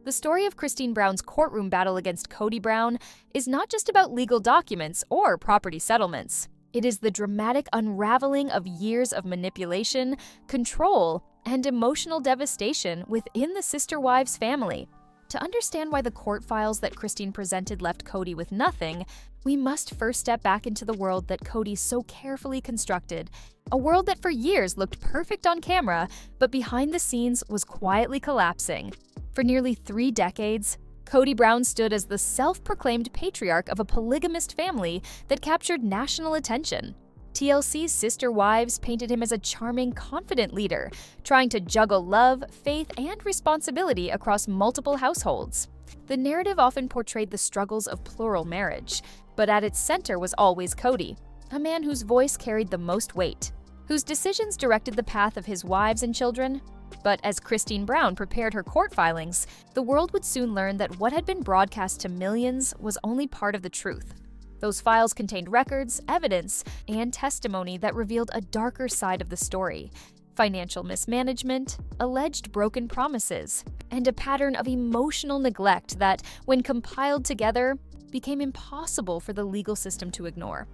The story of Christine Brown's courtroom battle against Kody Brown is not just about legal documents or property settlements. It is the dramatic unraveling of years of manipulation, control, and emotional devastation within the sister wives' family. To understand why the court files that Christine presented left Kody with nothing, we must first step back into the world that Kody so carefully constructed, a world that for years looked perfect on camera, but behind the scenes was quietly collapsing. For nearly 3 decades, Kody Brown stood as the self-proclaimed patriarch of a polygamist family that captured national attention. TLC's sister wives painted him as a charming, confident leader, trying to juggle love, faith, and responsibility across multiple households. The narrative often portrayed the struggles of plural marriage, but at its center was always Kody, a man whose voice carried the most weight, whose decisions directed the path of his wives and children. But as Christine Brown prepared her court filings, the world would soon learn that what had been broadcast to millions was only part of the truth. Those files contained records, evidence, and testimony that revealed a darker side of the story: financial mismanagement, alleged broken promises, and a pattern of emotional neglect that, when compiled together, became impossible for the legal system to ignore.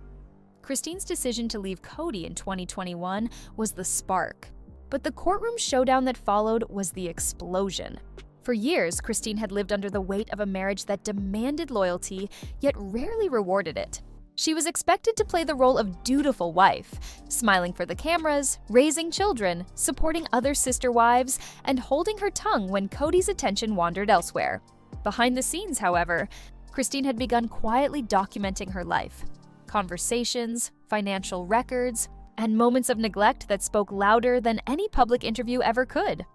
Christine's decision to leave Kody in 2021 was the spark, but the courtroom showdown that followed was the explosion. For years, Christine had lived under the weight of a marriage that demanded loyalty, yet rarely rewarded it. She was expected to play the role of dutiful wife, smiling for the cameras, raising children, supporting other sister wives, and holding her tongue when Kody's attention wandered elsewhere. Behind the scenes, however, Christine had begun quietly documenting her life. Conversations, financial records, and moments of neglect that spoke louder than any public interview ever could.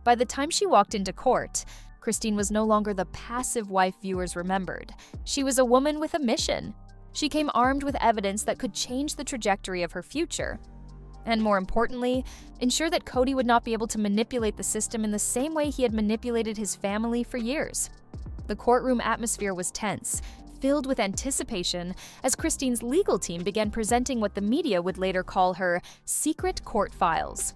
By the time she walked into court, Christine was no longer the passive wife viewers remembered. She was a woman with a mission. She came armed with evidence that could change the trajectory of her future. And more importantly, ensure that Kody would not be able to manipulate the system in the same way he had manipulated his family for years. The courtroom atmosphere was tense, filled with anticipation, as Christine's legal team began presenting what the media would later call her secret court files.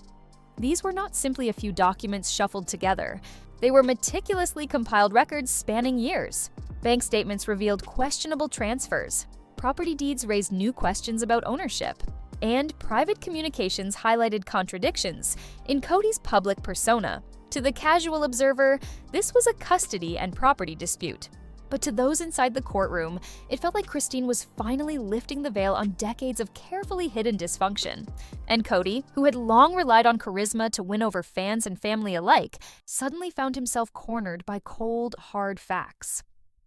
These were not simply a few documents shuffled together. They were meticulously compiled records spanning years. Bank statements revealed questionable transfers. Property deeds raised new questions about ownership. And private communications highlighted contradictions in Kody's public persona. To the casual observer, this was a custody and property dispute. But to those inside the courtroom, it felt like Christine was finally lifting the veil on decades of carefully hidden dysfunction. And Kody, who had long relied on charisma to win over fans and family alike, suddenly found himself cornered by cold, hard facts.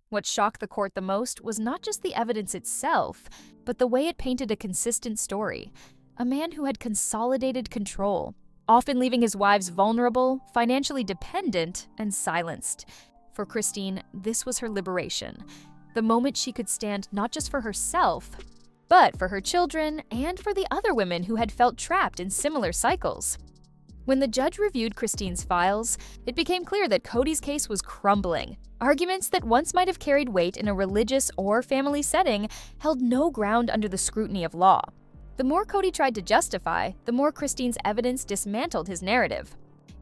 What shocked the court the most was not just the evidence itself, but the way it painted a consistent story. A man who had consolidated control, often leaving his wives vulnerable, financially dependent, and silenced. For Christine, this was her liberation, the moment she could stand not just for herself, but for her children and for the other women who had felt trapped in similar cycles. When the judge reviewed Christine's files, it became clear that Kody's case was crumbling. Arguments that once might have carried weight in a religious or family setting held no ground under the scrutiny of law. The more Kody tried to justify, the more Christine's evidence dismantled his narrative.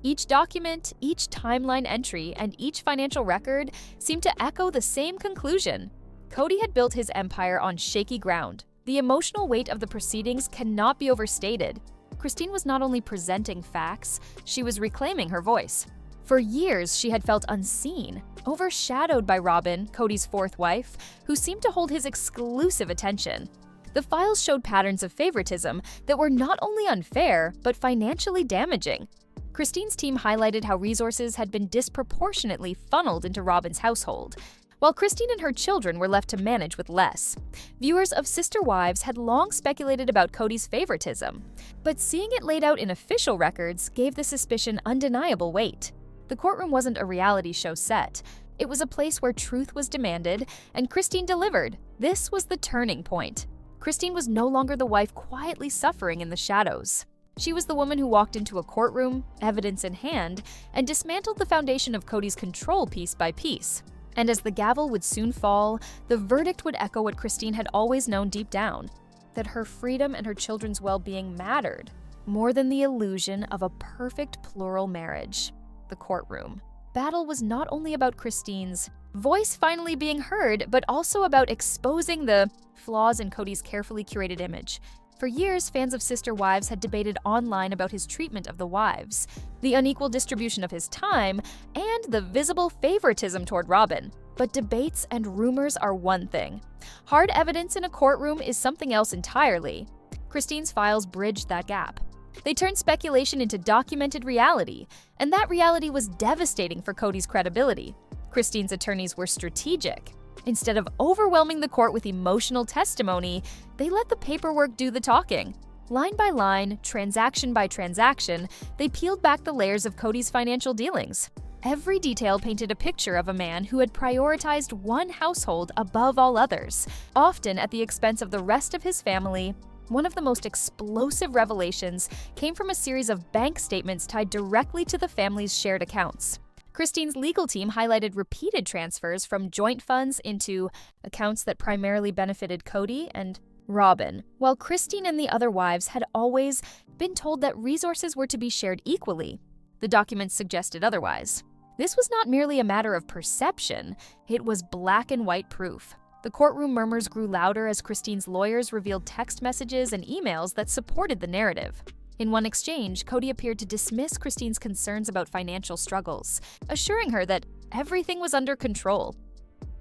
Each document, each timeline entry, and each financial record seemed to echo the same conclusion. Kody had built his empire on shaky ground. The emotional weight of the proceedings cannot be overstated. Christine was not only presenting facts, she was reclaiming her voice. For years, she had felt unseen, overshadowed by Robyn, Kody's 4th wife, who seemed to hold his exclusive attention. The files showed patterns of favoritism that were not only unfair, but financially damaging. Christine's team highlighted how resources had been disproportionately funneled into Robyn's household, while Christine and her children were left to manage with less. Viewers of Sister Wives had long speculated about Kody's favoritism, but seeing it laid out in official records gave the suspicion undeniable weight. The courtroom wasn't a reality show set. It was a place where truth was demanded, and Christine delivered. This was the turning point. Christine was no longer the wife quietly suffering in the shadows. She was the woman who walked into a courtroom, evidence in hand, and dismantled the foundation of Kody's control piece by piece. And as the gavel would soon fall, the verdict would echo what Christine had always known deep down: that her freedom and her children's well-being mattered more than the illusion of a perfect plural marriage. The courtroom. battle was not only about Christine's voice finally being heard, but also about exposing the flaws in Kody's carefully curated image. For years, fans of Sister Wives had debated online about his treatment of the wives, the unequal distribution of his time, and the visible favoritism toward Robyn. But debates and rumors are one thing. Hard evidence in a courtroom is something else entirely. Christine's files bridged that gap. They turned speculation into documented reality, and that reality was devastating for Kody's credibility. Christine's attorneys were strategic. Instead of overwhelming the court with emotional testimony, they let the paperwork do the talking. Line by line, transaction by transaction, they peeled back the layers of Kody's financial dealings. Every detail painted a picture of a man who had prioritized one household above all others, often at the expense of the rest of his family. One of the most explosive revelations came from a series of bank statements tied directly to the family's shared accounts. Christine's legal team highlighted repeated transfers from joint funds into accounts that primarily benefited Kody and Robyn, while Christine and the other wives had always been told that resources were to be shared equally. The documents suggested otherwise. This was not merely a matter of perception, it was black and white proof. The courtroom murmurs grew louder as Christine's lawyers revealed text messages and emails that supported the narrative. In one exchange, Kody appeared to dismiss Christine's concerns about financial struggles, assuring her that everything was under control.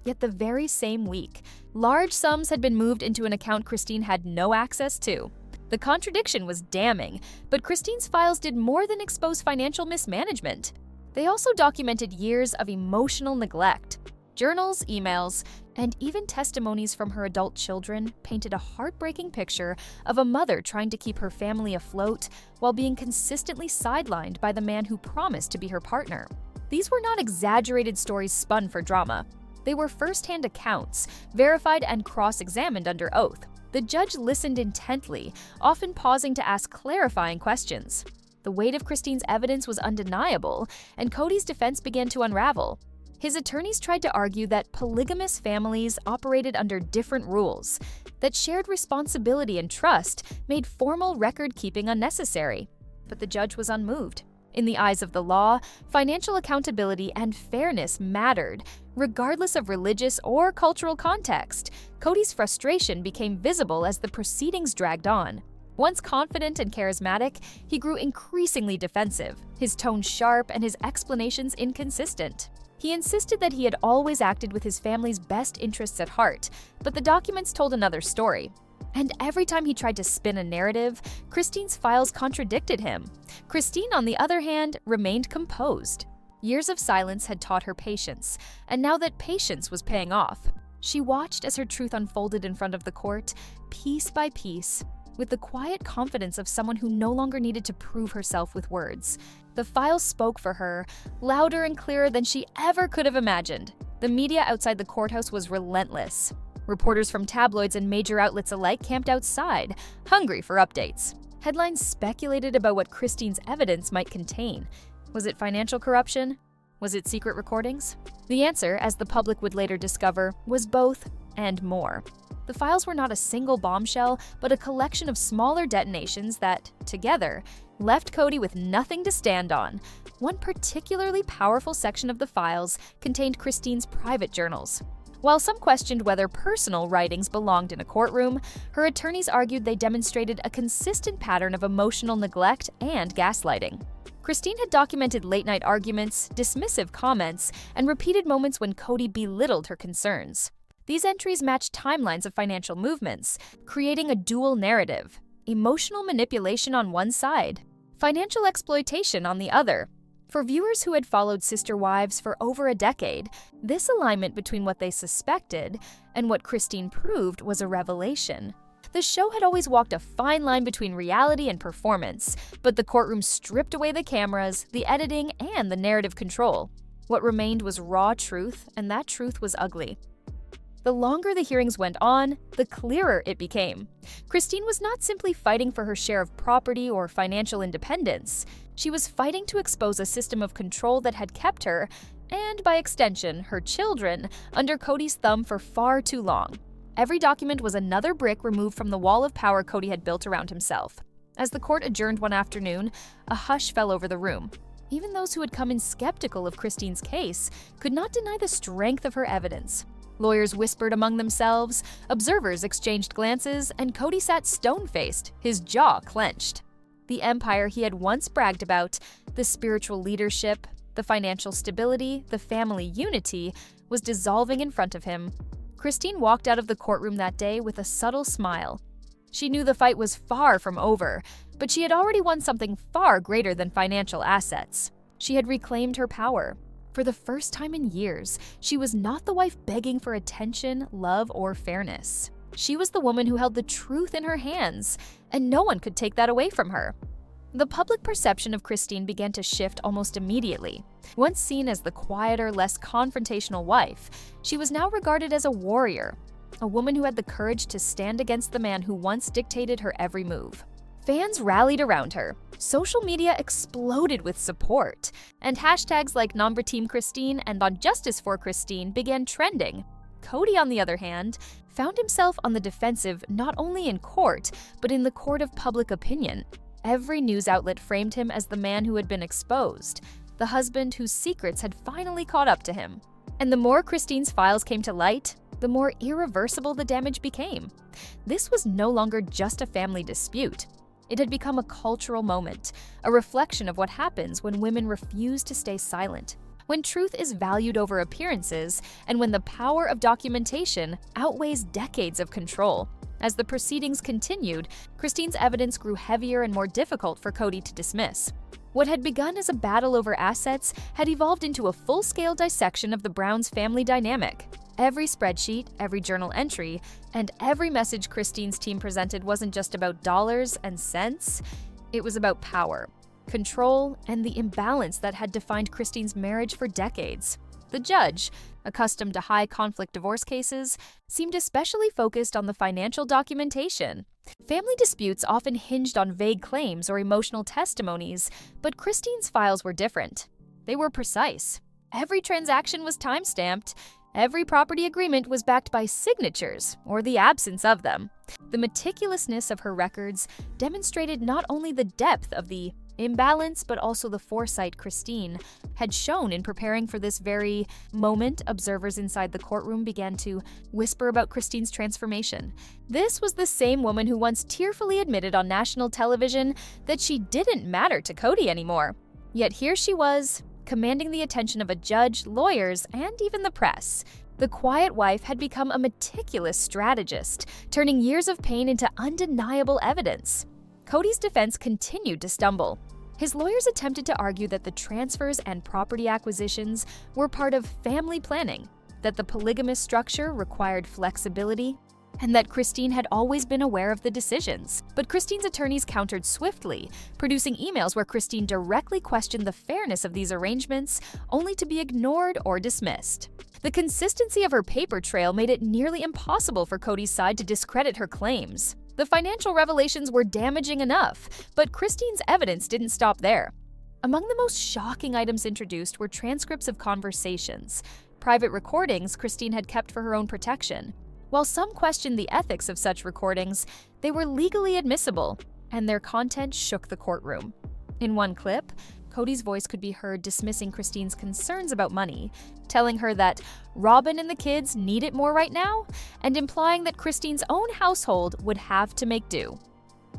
Yet the very same week, large sums had been moved into an account Christine had no access to. The contradiction was damning, but Christine's files did more than expose financial mismanagement. They also documented years of emotional neglect. Journals, emails, and even testimonies from her adult children painted a heartbreaking picture of a mother trying to keep her family afloat while being consistently sidelined by the man who promised to be her partner. These were not exaggerated stories spun for drama. They were first-hand accounts, verified and cross-examined under oath. The judge listened intently, often pausing to ask clarifying questions. The weight of Christine's evidence was undeniable, and Kody's defense began to unravel. His attorneys tried to argue that polygamous families operated under different rules, that shared responsibility and trust made formal record-keeping unnecessary. But the judge was unmoved. In the eyes of the law, financial accountability and fairness mattered, regardless of religious or cultural context. Kody's frustration became visible as the proceedings dragged on. Once confident and charismatic, he grew increasingly defensive, his tone sharp and his explanations inconsistent. He insisted that he had always acted with his family's best interests at heart, but the documents told another story. And every time he tried to spin a narrative, Christine's files contradicted him. Christine, on the other hand, remained composed. Years of silence had taught her patience, and now that patience was paying off, she watched as her truth unfolded in front of the court, piece by piece, with the quiet confidence of someone who no longer needed to prove herself with words. The files spoke for her, louder and clearer than she ever could have imagined. The media outside the courthouse was relentless. Reporters from tabloids and major outlets alike camped outside, hungry for updates. Headlines speculated about what Christine's evidence might contain. Was it financial corruption? Was it secret recordings? The answer, as the public would later discover, was both and more. The files were not a single bombshell, but a collection of smaller detonations that, together, left Kody with nothing to stand on. One particularly powerful section of the files contained Christine's private journals. While some questioned whether personal writings belonged in a courtroom, her attorneys argued they demonstrated a consistent pattern of emotional neglect and gaslighting. Christine had documented late-night arguments, dismissive comments, and repeated moments when Kody belittled her concerns. These entries matched timelines of financial movements, creating a dual narrative: emotional manipulation on one side, financial exploitation on the other. For viewers who had followed Sister Wives for over a decade, this alignment between what they suspected and what Christine proved was a revelation. The show had always walked a fine line between reality and performance, but the courtroom stripped away the cameras, the editing, and the narrative control. What remained was raw truth, and that truth was ugly. The longer the hearings went on, the clearer it became. Christine was not simply fighting for her share of property or financial independence. She was fighting to expose a system of control that had kept her, and by extension, her children, under Kody's thumb for far too long. Every document was another brick removed from the wall of power Kody had built around himself. As the court adjourned one afternoon, a hush fell over the room. Even those who had come in skeptical of Christine's case could not deny the strength of her evidence. Lawyers whispered among themselves, observers exchanged glances, and Kody sat stone-faced, his jaw clenched. The empire he had once bragged about, the spiritual leadership, the financial stability, the family unity, was dissolving in front of him. Christine walked out of the courtroom that day with a subtle smile. She knew the fight was far from over, but she had already won something far greater than financial assets. She had reclaimed her power. For the first time in years, she was not the wife begging for attention, love, or fairness. She was the woman who held the truth in her hands, and no one could take that away from her. The public perception of Christine began to shift almost immediately. Once seen as the quieter, less confrontational wife, she was now regarded as a warrior, a woman who had the courage to stand against the man who once dictated her every move. Fans rallied around her. Social media exploded with support, and hashtags like #NombraTeamChristine and On Justice for Christine began trending. Kody, on the other hand, found himself on the defensive not only in court, but in the court of public opinion. Every news outlet framed him as the man who had been exposed, the husband whose secrets had finally caught up to him. And the more Christine's files came to light, the more irreversible the damage became. This was no longer just a family dispute. It had become a cultural moment, a reflection of what happens when women refuse to stay silent, when truth is valued over appearances, and when the power of documentation outweighs decades of control. As the proceedings continued, Christine's evidence grew heavier and more difficult for Kody to dismiss. What had begun as a battle over assets had evolved into a full-scale dissection of the Browns' family dynamic. Every spreadsheet, every journal entry, and every message Christine's team presented wasn't just about dollars and cents. It was about power, control, and the imbalance that had defined Christine's marriage for decades. The judge, accustomed to high-conflict divorce cases, seemed especially focused on the financial documentation. Family disputes often hinged on vague claims or emotional testimonies, but Christine's files were different. They were precise. Every transaction was time-stamped. Every property agreement was backed by signatures, or the absence of them. The meticulousness of her records demonstrated not only the depth of the imbalance, but also the foresight Christine had shown in preparing for this very moment. Observers inside the courtroom began to whisper about Christine's transformation. This was the same woman who once tearfully admitted on national television that she didn't matter to Kody anymore. Yet here she was, commanding the attention of a judge, lawyers, and even the press. The quiet wife had become a meticulous strategist, turning years of pain into undeniable evidence. Kody's defense continued to stumble. His lawyers attempted to argue that the transfers and property acquisitions were part of family planning, that the polygamous structure required flexibility, and that Christine had always been aware of the decisions. But Christine's attorneys countered swiftly, producing emails where Christine directly questioned the fairness of these arrangements, only to be ignored or dismissed. The consistency of her paper trail made it nearly impossible for Kody's side to discredit her claims. The financial revelations were damaging enough, but Christine's evidence didn't stop there. Among the most shocking items introduced were transcripts of conversations, private recordings Christine had kept for her own protection. While some questioned the ethics of such recordings, they were legally admissible, and their content shook the courtroom. In one clip, Kody's voice could be heard dismissing Christine's concerns about money, telling her that Robin and the kids need it more right now, and implying that Christine's own household would have to make do.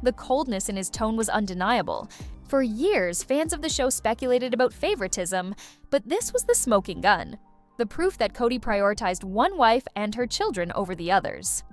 The coldness in his tone was undeniable. For years, fans of the show speculated about favoritism, but this was the smoking gun, the proof that Kody prioritized one wife and her children over the others.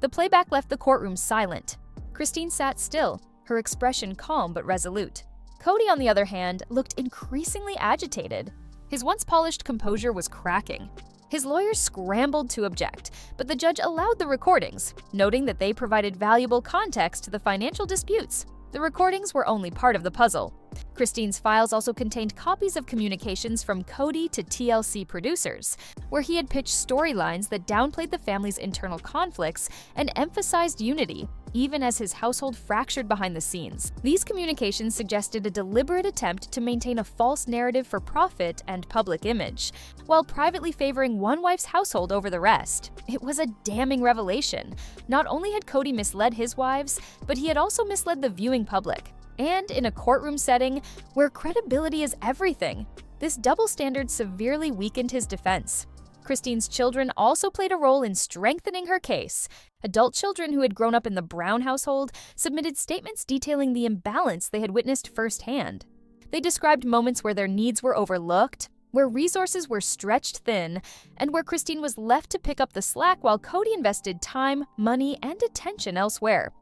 The playback left the courtroom silent. Christine sat still, her expression calm but resolute. Kody, on the other hand, looked increasingly agitated. His once polished composure was cracking. His lawyers scrambled to object, but the judge allowed the recordings, noting that they provided valuable context to the financial disputes. The recordings were only part of the puzzle. Christine's files also contained copies of communications from Kody to TLC producers, where he had pitched storylines that downplayed the family's internal conflicts and emphasized unity, even as his household fractured behind the scenes. These communications suggested a deliberate attempt to maintain a false narrative for profit and public image, while privately favoring one wife's household over the rest. It was a damning revelation. Not only had Kody misled his wives, but he had also misled the viewing public. And in a courtroom setting where credibility is everything, this double standard severely weakened his defense. Christine's children also played a role in strengthening her case. Adult children who had grown up in the Brown household submitted statements detailing the imbalance they had witnessed firsthand. They described moments where their needs were overlooked, where resources were stretched thin, and where Christine was left to pick up the slack while Kody invested time, money, and attention elsewhere.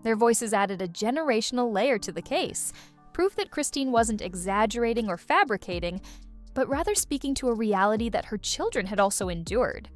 Their voices added a generational layer to the case, proof that Christine wasn't exaggerating or fabricating, but rather speaking to a reality that her children had also endured.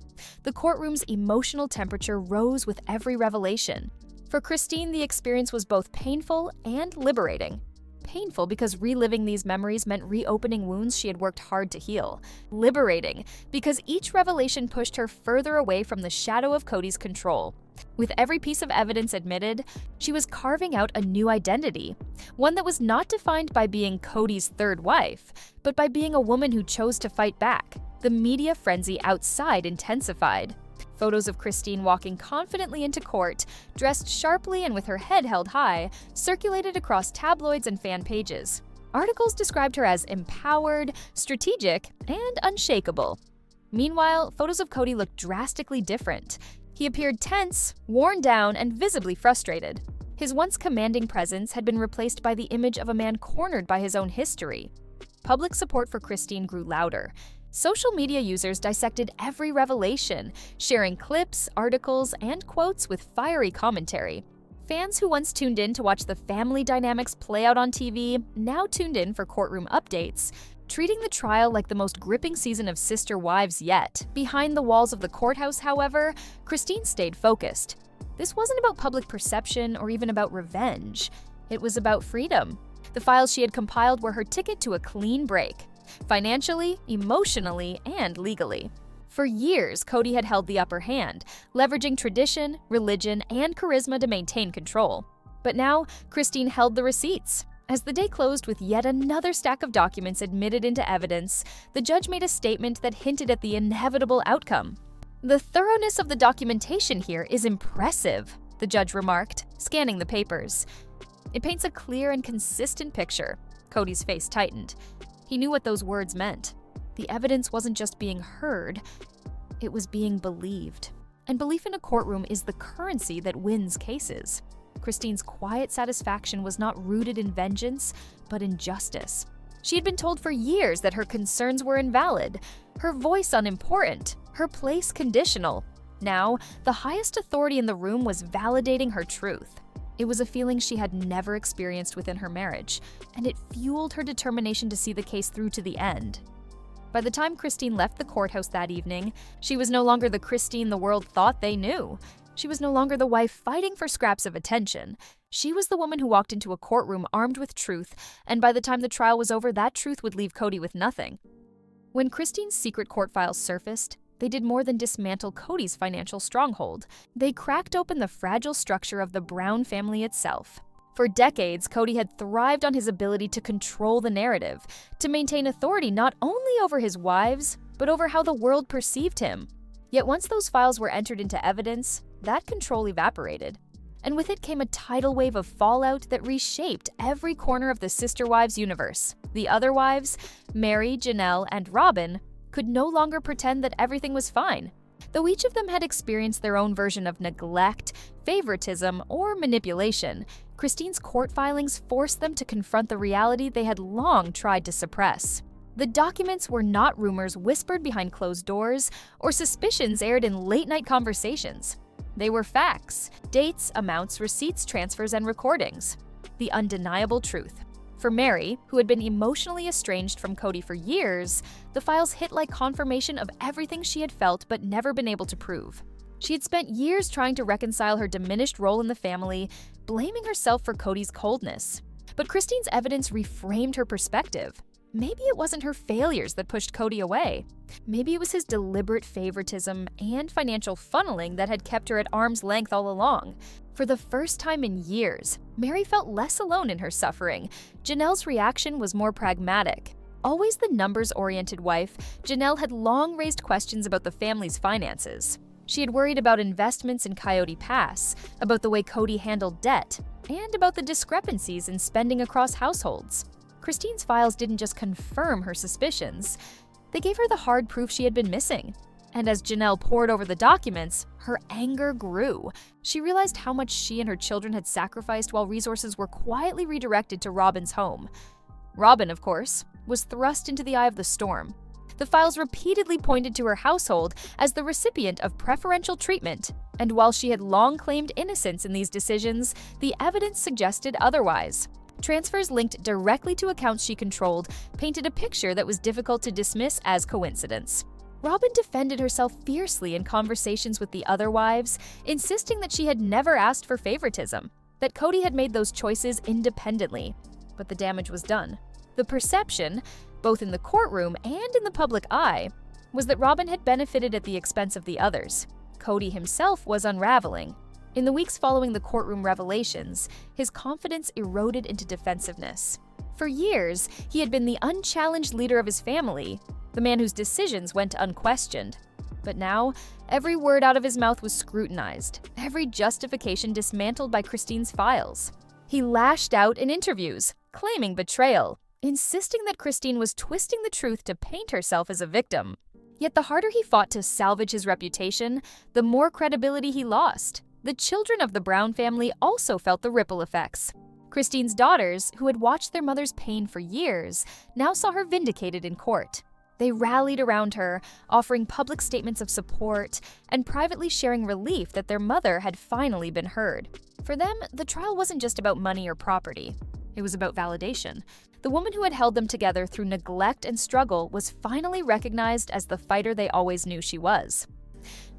The courtroom's emotional temperature rose with every revelation. For Christine, the experience was both painful and liberating. Painful because reliving these memories meant reopening wounds she had worked hard to heal. Liberating because each revelation pushed her further away from the shadow of Kody's control. With every piece of evidence admitted, she was carving out a new identity, one that was not defined by being Kody's third wife, but by being a woman who chose to fight back. The media frenzy outside intensified. Photos of Christine walking confidently into court, dressed sharply and with her head held high, circulated across tabloids and fan pages. Articles described her as empowered, strategic, and unshakable. Meanwhile, photos of Kody looked drastically different. He appeared tense, worn down, and visibly frustrated. His once commanding presence had been replaced by the image of a man cornered by his own history. Public support for Christine grew louder. Social media users dissected every revelation, sharing clips, articles, and quotes with fiery commentary. Fans who once tuned in to watch the family dynamics play out on TV now tuned in for courtroom updates, treating the trial like the most gripping season of Sister Wives yet. Behind the walls of the courthouse, however, Christine stayed focused. This wasn't about public perception or even about revenge. It was about freedom. The files she had compiled were her ticket to a clean break. Financially, emotionally, and legally. For years, Kody had held the upper hand, leveraging tradition, religion, and charisma to maintain control. But now, Christine held the receipts. As the day closed with yet another stack of documents admitted into evidence, the judge made a statement that hinted at the inevitable outcome. "The thoroughness of the documentation here is impressive," the judge remarked, scanning the papers. "It paints a clear and consistent picture." Kody's face tightened. He knew what those words meant. The evidence wasn't just being heard, it was being believed. And belief in a courtroom is the currency that wins cases. Christine's quiet satisfaction was not rooted in vengeance, but in justice. She had been told for years that her concerns were invalid, her voice unimportant, her place conditional. Now, the highest authority in the room was validating her truth. It was a feeling she had never experienced within her marriage, and it fueled her determination to see the case through to the end. By the time Christine left the courthouse that evening, she was no longer the Christine the world thought they knew. She was no longer the wife fighting for scraps of attention. She was the woman who walked into a courtroom armed with truth, and by the time the trial was over, that truth would leave Kody with nothing. When Christine's secret court files surfaced, they did more than dismantle Kody's financial stronghold. They cracked open the fragile structure of the Brown family itself. For decades, Kody had thrived on his ability to control the narrative, to maintain authority not only over his wives, but over how the world perceived him. Yet once those files were entered into evidence, that control evaporated. And with it came a tidal wave of fallout that reshaped every corner of the Sister Wives universe. The other wives, Mary, Janelle, and Robin, could no longer pretend that everything was fine. Though each of them had experienced their own version of neglect, favoritism, or manipulation, Christine's court filings forced them to confront the reality they had long tried to suppress. The documents were not rumors whispered behind closed doors or suspicions aired in late-night conversations. They were facts: dates, amounts, receipts, transfers, and recordings. The undeniable truth. For Mary, who had been emotionally estranged from Kody for years, the files hit like confirmation of everything she had felt but never been able to prove. She had spent years trying to reconcile her diminished role in the family, blaming herself for Kody's coldness. But Christine's evidence reframed her perspective. Maybe it wasn't her failures that pushed Kody away. Maybe it was his deliberate favoritism and financial funneling that had kept her at arm's length all along. For the first time in years, Mary felt less alone in her suffering. Janelle's reaction was more pragmatic. Always the numbers-oriented wife, Janelle had long raised questions about the family's finances. She had worried about investments in Coyote Pass, about the way Kody handled debt, and about the discrepancies in spending across households. Christine's files didn't just confirm her suspicions, they gave her the hard proof she had been missing. And as Janelle pored over the documents, her anger grew. She realized how much she and her children had sacrificed while resources were quietly redirected to Robin's home. Robin, of course, was thrust into the eye of the storm. The files repeatedly pointed to her household as the recipient of preferential treatment, and while she had long claimed innocence in these decisions, the evidence suggested otherwise. Transfers linked directly to accounts she controlled painted a picture that was difficult to dismiss as coincidence. Robin defended herself fiercely in conversations with the other wives, insisting that she had never asked for favoritism, that Kody had made those choices independently. But the damage was done. The perception, both in the courtroom and in the public eye, was that Robin had benefited at the expense of the others. Kody himself was unraveling. In the weeks following the courtroom revelations, his confidence eroded into defensiveness. For years, he had been the unchallenged leader of his family, the man whose decisions went unquestioned. But now, every word out of his mouth was scrutinized, every justification dismantled by Christine's files. He lashed out in interviews, claiming betrayal, insisting that Christine was twisting the truth to paint herself as a victim. Yet the harder he fought to salvage his reputation, the more credibility he lost. The children of the Brown family also felt the ripple effects. Christine's daughters, who had watched their mother's pain for years, now saw her vindicated in court. They rallied around her, offering public statements of support and privately sharing relief that their mother had finally been heard. For them, the trial wasn't just about money or property. It was about validation. The woman who had held them together through neglect and struggle was finally recognized as the fighter they always knew she was.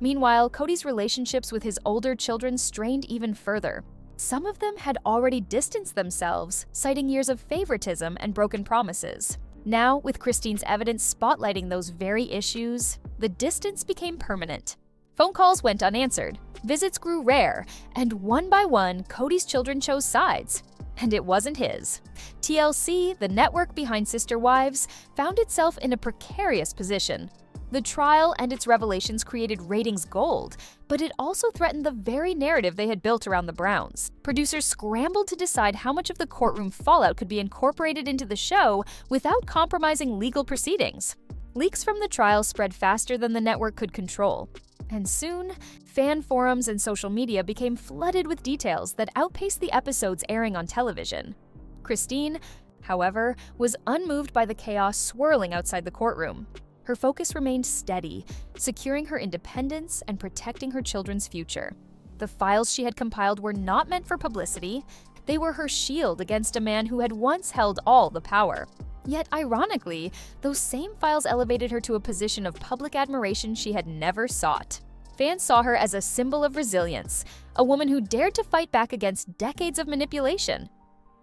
Meanwhile, Kody's relationships with his older children strained even further. Some of them had already distanced themselves, citing years of favoritism and broken promises. Now, with Christine's evidence spotlighting those very issues, the distance became permanent. Phone calls went unanswered, visits grew rare, and one by one, Kody's children chose sides. And it wasn't his. TLC, the network behind Sister Wives, found itself in a precarious position. The trial and its revelations created ratings gold, but it also threatened the very narrative they had built around the Browns. Producers scrambled to decide how much of the courtroom fallout could be incorporated into the show without compromising legal proceedings. Leaks from the trial spread faster than the network could control. And soon, fan forums and social media became flooded with details that outpaced the episodes airing on television. Christine, however, was unmoved by the chaos swirling outside the courtroom. Her focus remained steady, securing her independence and protecting her children's future. The files she had compiled were not meant for publicity. They were her shield against a man who had once held all the power. Yet, ironically, those same files elevated her to a position of public admiration she had never sought. Fans saw her as a symbol of resilience, a woman who dared to fight back against decades of manipulation.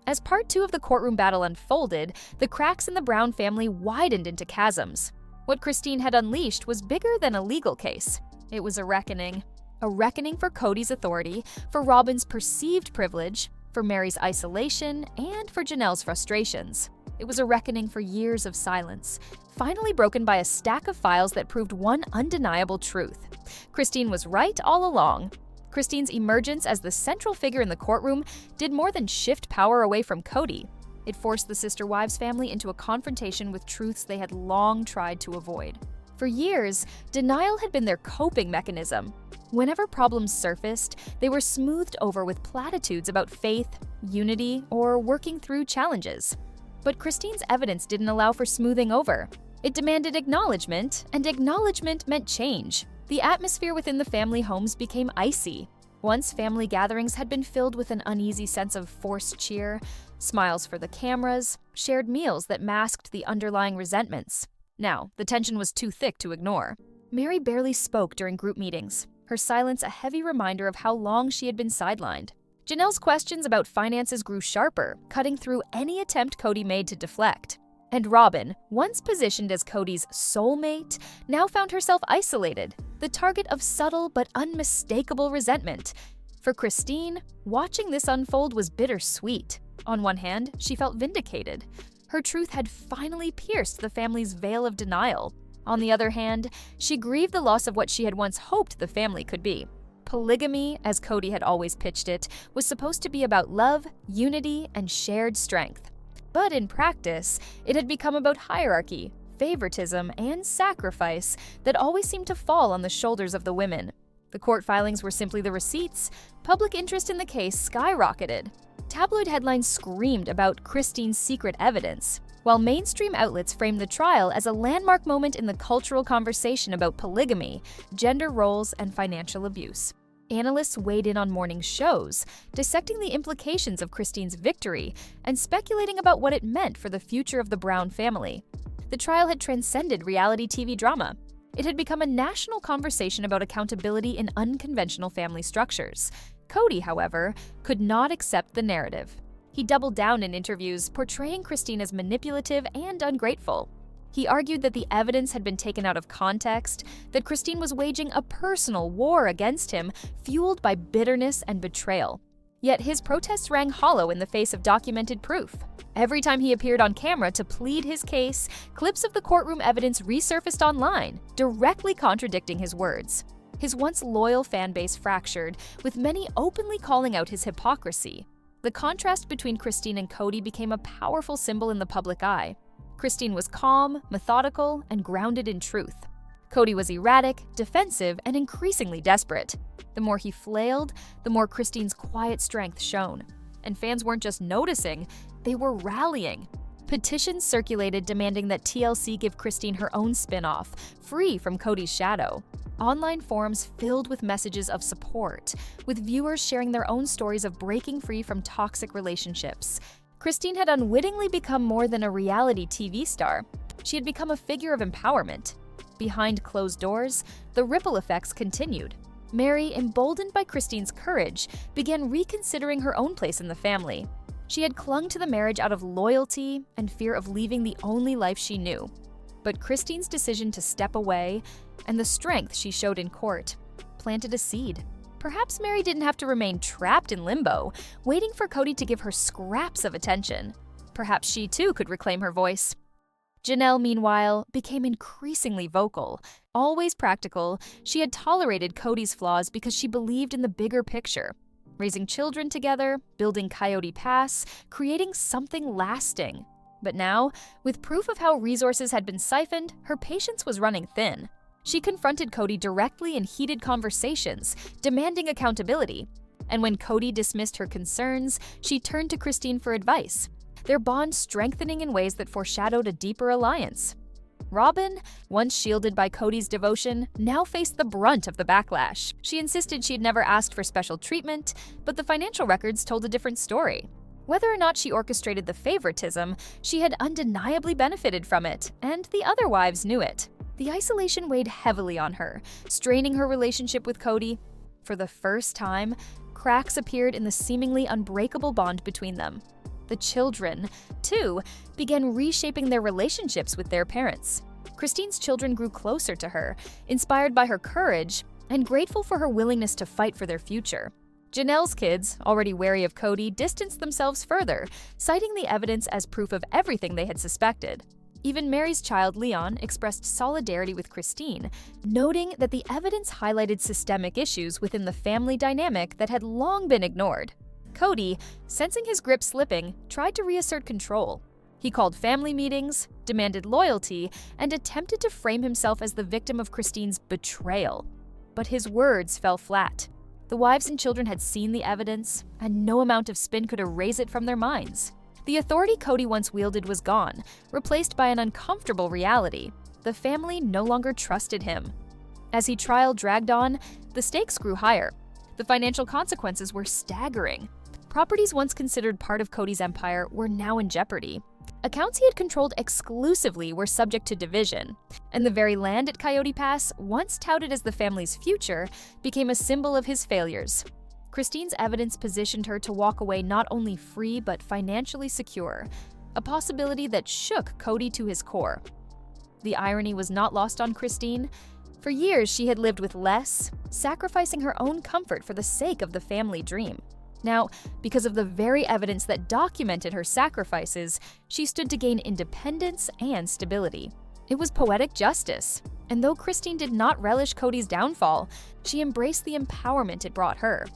As part 2 of the courtroom battle unfolded, the cracks in the Brown family widened into chasms. What Christine had unleashed was bigger than a legal case. It was a reckoning. A reckoning for Kody's authority, for Robin's perceived privilege, for Mary's isolation, and for Janelle's frustrations. It was a reckoning for years of silence, finally broken by a stack of files that proved one undeniable truth. Christine was right all along. Christine's emergence as the central figure in the courtroom did more than shift power away from Kody. It forced the Sister Wives family into a confrontation with truths they had long tried to avoid. For years, denial had been their coping mechanism. Whenever problems surfaced, they were smoothed over with platitudes about faith, unity, or working through challenges. But Christine's evidence didn't allow for smoothing over. It demanded acknowledgement, and acknowledgement meant change. The atmosphere within the family homes became icy. Once family gatherings had been filled with an uneasy sense of forced cheer, smiles for the cameras, shared meals that masked the underlying resentments. Now, the tension was too thick to ignore. Mary barely spoke during group meetings, her silence a heavy reminder of how long she had been sidelined. Janelle's questions about finances grew sharper, cutting through any attempt Kody made to deflect. And Robin, once positioned as Kody's soulmate, now found herself isolated, the target of subtle but unmistakable resentment. For Christine, watching this unfold was bittersweet. On one hand, she felt vindicated. Her truth had finally pierced the family's veil of denial. On the other hand, she grieved the loss of what she had once hoped the family could be. Polygamy, as Kody had always pitched it, was supposed to be about love, unity, and shared strength. But in practice, it had become about hierarchy, favoritism, and sacrifice that always seemed to fall on the shoulders of the women. The court filings were simply the receipts. Public interest in the case skyrocketed. Tabloid headlines screamed about Christine's secret evidence, while mainstream outlets framed the trial as a landmark moment in the cultural conversation about polygamy, gender roles, and financial abuse. Analysts weighed in on morning shows, dissecting the implications of Christine's victory and speculating about what it meant for the future of the Brown family. The trial had transcended reality TV drama. It had become a national conversation about accountability in unconventional family structures. Kody, however, could not accept the narrative. He doubled down in interviews, portraying Christine as manipulative and ungrateful. He argued that the evidence had been taken out of context, that Christine was waging a personal war against him, fueled by bitterness and betrayal. Yet his protests rang hollow in the face of documented proof. Every time he appeared on camera to plead his case, clips of the courtroom evidence resurfaced online, directly contradicting his words. His once loyal fan base fractured, with many openly calling out his hypocrisy. The contrast between Christine and Kody became a powerful symbol in the public eye. Christine was calm, methodical, and grounded in truth. Kody was erratic, defensive, and increasingly desperate. The more he flailed, the more Christine's quiet strength shone. And fans weren't just noticing, they were rallying. Petitions circulated demanding that TLC give Christine her own spin-off, free from Kody's shadow. Online forums filled with messages of support, with viewers sharing their own stories of breaking free from toxic relationships. Christine had unwittingly become more than a reality TV star. She had become a figure of empowerment. Behind closed doors, the ripple effects continued. Mary, emboldened by Christine's courage, began reconsidering her own place in the family. She had clung to the marriage out of loyalty and fear of leaving the only life she knew. But Christine's decision to step away, and the strength she showed in court, planted a seed. Perhaps Mary didn't have to remain trapped in limbo, waiting for Kody to give her scraps of attention. Perhaps she too could reclaim her voice. Janelle, meanwhile, became increasingly vocal. Always practical, she had tolerated Kody's flaws because she believed in the bigger picture. Raising children together, building Coyote Pass, creating something lasting. But now, with proof of how resources had been siphoned, her patience was running thin. She confronted Kody directly in heated conversations, demanding accountability. And when Kody dismissed her concerns, she turned to Christine for advice, their bond strengthening in ways that foreshadowed a deeper alliance. Robyn, once shielded by Kody's devotion, now faced the brunt of the backlash. She insisted she had never asked for special treatment, but the financial records told a different story. Whether or not she orchestrated the favoritism, she had undeniably benefited from it, and the other wives knew it. The isolation weighed heavily on her, straining her relationship with Kody. For the first time, cracks appeared in the seemingly unbreakable bond between them. The children, too, began reshaping their relationships with their parents. Christine's children grew closer to her, inspired by her courage and grateful for her willingness to fight for their future. Janelle's kids, already wary of Kody, distanced themselves further, citing the evidence as proof of everything they had suspected. Even Mary's child, Leon, expressed solidarity with Christine, noting that the evidence highlighted systemic issues within the family dynamic that had long been ignored. Kody, sensing his grip slipping, tried to reassert control. He called family meetings, demanded loyalty, and attempted to frame himself as the victim of Christine's betrayal. But his words fell flat. The wives and children had seen the evidence, and no amount of spin could erase it from their minds. The authority Kody once wielded was gone, replaced by an uncomfortable reality. The family no longer trusted him. As his trial dragged on, the stakes grew higher. The financial consequences were staggering. Properties once considered part of Kody's empire were now in jeopardy. Accounts he had controlled exclusively were subject to division, and the very land at Coyote Pass, once touted as the family's future, became a symbol of his failures. Christine's evidence positioned her to walk away not only free but financially secure, a possibility that shook Kody to his core. The irony was not lost on Christine. For years, she had lived with less, sacrificing her own comfort for the sake of the family dream. Now, because of the very evidence that documented her sacrifices, she stood to gain independence and stability. It was poetic justice. And though Christine did not relish Kody's downfall, she embraced the empowerment it brought her.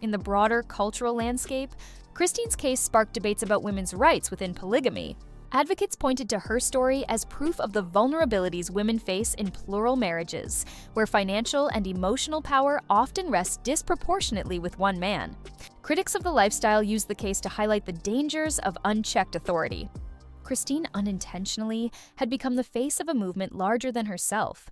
In the broader cultural landscape, Christine's case sparked debates about women's rights within polygamy. Advocates pointed to her story as proof of the vulnerabilities women face in plural marriages, where financial and emotional power often rests disproportionately with one man. Critics of the lifestyle used the case to highlight the dangers of unchecked authority. Christine unintentionally had become the face of a movement larger than herself.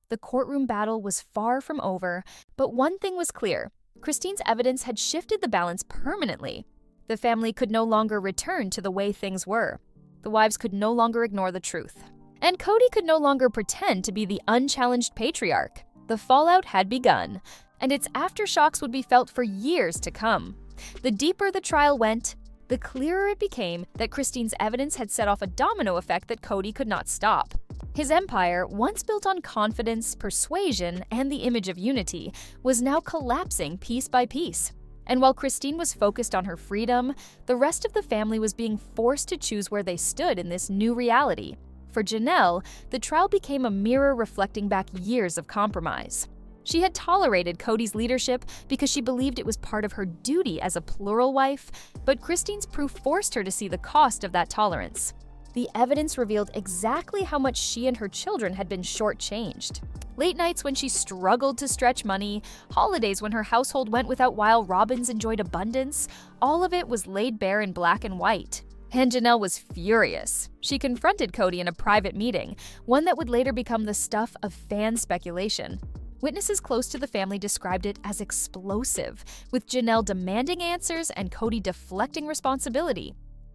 The courtroom battle was far from over, but one thing was clear: Christine's evidence had shifted the balance permanently. The family could no longer return to the way things were. The wives could no longer ignore the truth. And Kody could no longer pretend to be the unchallenged patriarch. The fallout had begun, and its aftershocks would be felt for years to come. The deeper the trial went, the clearer it became that Christine's evidence had set off a domino effect that Kody could not stop. His empire, once built on confidence, persuasion, and the image of unity, was now collapsing piece by piece. And while Christine was focused on her freedom, the rest of the family was being forced to choose where they stood in this new reality. For Janelle, the trial became a mirror reflecting back years of compromise. She had tolerated Kody's leadership because she believed it was part of her duty as a plural wife, but Christine's proof forced her to see the cost of that tolerance. The evidence revealed exactly how much she and her children had been shortchanged. Late nights when she struggled to stretch money, holidays when her household went without while Robins enjoyed abundance, all of it was laid bare in black and white. And Janelle was furious. She confronted Kody in a private meeting, one that would later become the stuff of fan speculation. Witnesses close to the family described it as explosive, with Janelle demanding answers and Kody deflecting responsibility.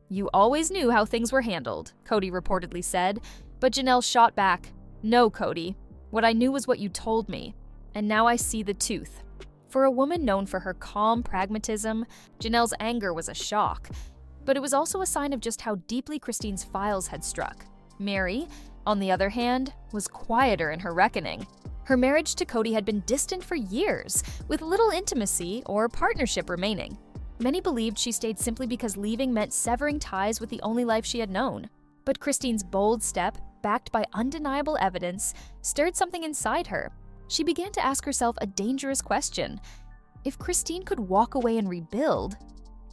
"You always knew how things were handled," Kody reportedly said, but Janelle shot back, "No, Kody. What I knew was what you told me, and now I see the tooth." For a woman known for her calm pragmatism, Janelle's anger was a shock, but it was also a sign of just how deeply Christine's files had struck. Mary, on the other hand, was quieter in her reckoning. Her marriage to Kody had been distant for years, with little intimacy or partnership remaining. Many believed she stayed simply because leaving meant severing ties with the only life she had known. But Christine's bold step, backed by undeniable evidence, stirred something inside her. She began to ask herself a dangerous question. If Christine could walk away and rebuild,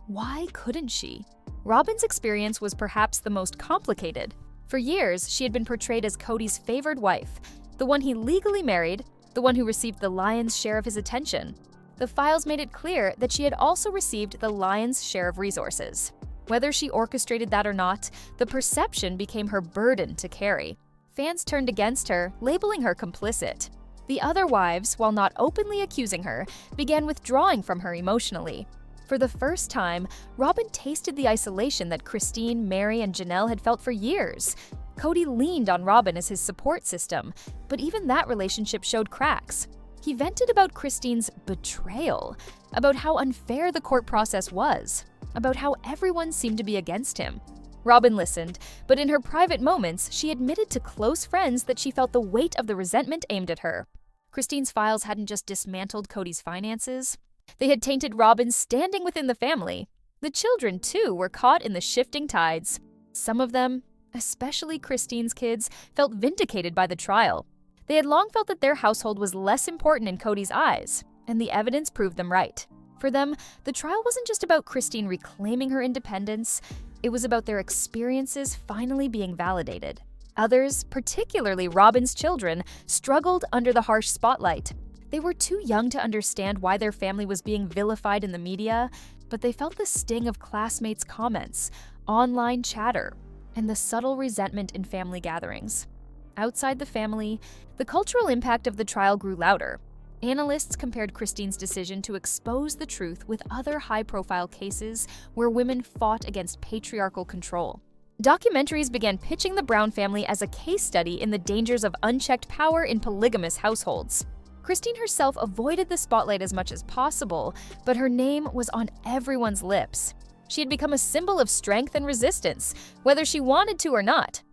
why couldn't she? Robin's experience was perhaps the most complicated. For years, she had been portrayed as Kody's favored wife, the one he legally married, the one who received the lion's share of his attention. The files made it clear that she had also received the lion's share of resources. Whether she orchestrated that or not, the perception became her burden to carry. Fans turned against her, labeling her complicit. The other wives, while not openly accusing her, began withdrawing from her emotionally. For the first time, Robin tasted the isolation that Christine, Mary, and Janelle had felt for years. Kody leaned on Robin as his support system, but even that relationship showed cracks. He vented about Christine's betrayal, about how unfair the court process was, about how everyone seemed to be against him. Robin listened, but in her private moments, she admitted to close friends that she felt the weight of the resentment aimed at her. Christine's files hadn't just dismantled Kody's finances. They had tainted Robin's standing within the family. The children, too, were caught in the shifting tides. Some of them, especially Christine's kids, felt vindicated by the trial. They had long felt that their household was less important in Kody's eyes, and the evidence proved them right. For them, the trial wasn't just about Christine reclaiming her independence, it was about their experiences finally being validated. Others, particularly Robin's children, struggled under the harsh spotlight. They were too young to understand why their family was being vilified in the media, but they felt the sting of classmates' comments, online chatter, and the subtle resentment in family gatherings. Outside the family, the cultural impact of the trial grew louder. Analysts compared Christine's decision to expose the truth with other high-profile cases where women fought against patriarchal control. Documentaries began pitching the Brown family as a case study in the dangers of unchecked power in polygamous households. Christine herself avoided the spotlight as much as possible, but her name was on everyone's lips. She had become a symbol of strength and resistance, whether she wanted to or not.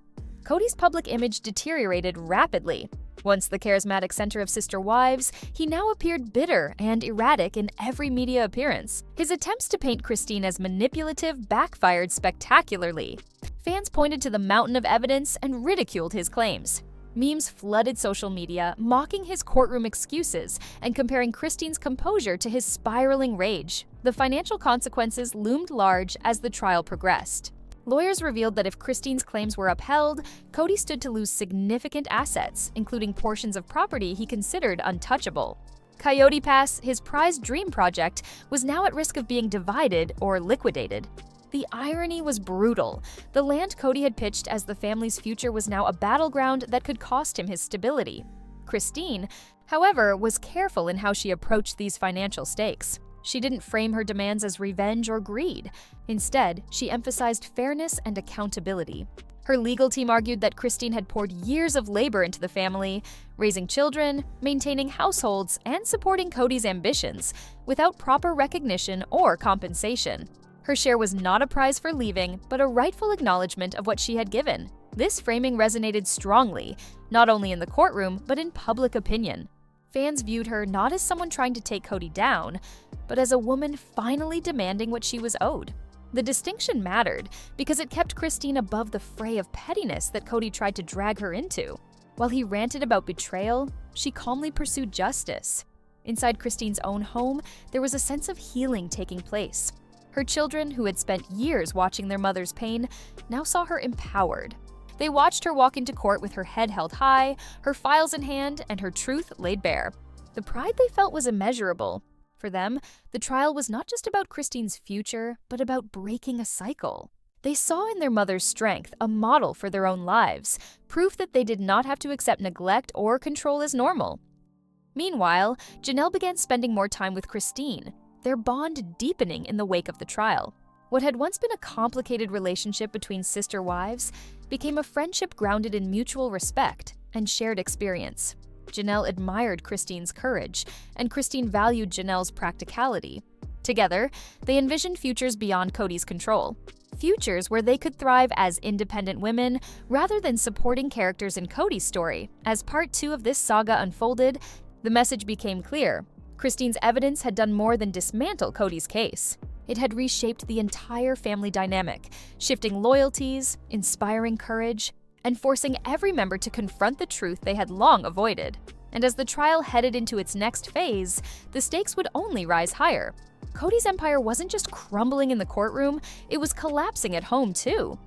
Kody's public image deteriorated rapidly. Once the charismatic center of sister wives, he now appeared bitter and erratic in every media appearance. His attempts to paint Christine as manipulative backfired spectacularly. Fans pointed to the mountain of evidence and ridiculed his claims. Memes flooded social media, mocking his courtroom excuses and comparing Christine's composure to his spiraling rage. The financial consequences loomed large as the trial progressed. Lawyers revealed that if Christine's claims were upheld, Kody stood to lose significant assets, including portions of property he considered untouchable. Coyote Pass, his prized dream project, was now at risk of being divided or liquidated. The irony was brutal. The land Kody had pitched as the family's future was now a battleground that could cost him his stability. Christine, however, was careful in how she approached these financial stakes. She didn't frame her demands as revenge or greed. Instead, she emphasized fairness and accountability. Her legal team argued that Christine had poured years of labor into the family, raising children, maintaining households, and supporting Kody's ambitions, without proper recognition or compensation. Her share was not a prize for leaving, but a rightful acknowledgement of what she had given. This framing resonated strongly, not only in the courtroom, but in public opinion. Fans viewed her not as someone trying to take Kody down, but as a woman finally demanding what she was owed. The distinction mattered because it kept Christine above the fray of pettiness that Kody tried to drag her into. While he ranted about betrayal, she calmly pursued justice. Inside Christine's own home, there was a sense of healing taking place. Her children, who had spent years watching their mother's pain, now saw her empowered. They watched her walk into court with her head held high, her files in hand, and her truth laid bare. The pride they felt was immeasurable. For them, the trial was not just about Christine's future, but about breaking a cycle. They saw in their mother's strength a model for their own lives, proof that they did not have to accept neglect or control as normal. Meanwhile, Janelle began spending more time with Christine, their bond deepening in the wake of the trial. What had once been a complicated relationship between sister wives became a friendship grounded in mutual respect and shared experience. Janelle admired Christine's courage, and Christine valued Janelle's practicality. Together, they envisioned futures beyond Kody's control. Futures where they could thrive as independent women rather than supporting characters in Kody's story. As part 2 of this saga unfolded, the message became clear. Christine's evidence had done more than dismantle Kody's case. It had reshaped the entire family dynamic, shifting loyalties, inspiring courage, and forcing every member to confront the truth they had long avoided. And as the trial headed into its next phase, the stakes would only rise higher. Kody's empire wasn't just crumbling in the courtroom, it was collapsing at home too.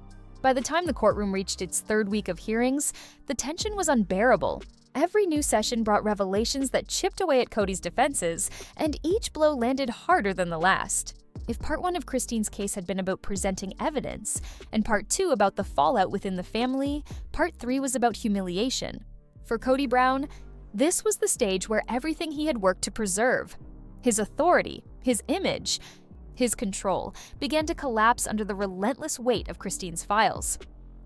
By the time the courtroom reached its 3rd week of hearings, the tension was unbearable. Every new session brought revelations that chipped away at Kody's defenses, and each blow landed harder than the last. If part 1 of Christine's case had been about presenting evidence, and part 2 about the fallout within the family, part 3 was about humiliation. For Kody Brown, this was the stage where everything he had worked to preserve, his authority, his image, his control, began to collapse under the relentless weight of Christine's files.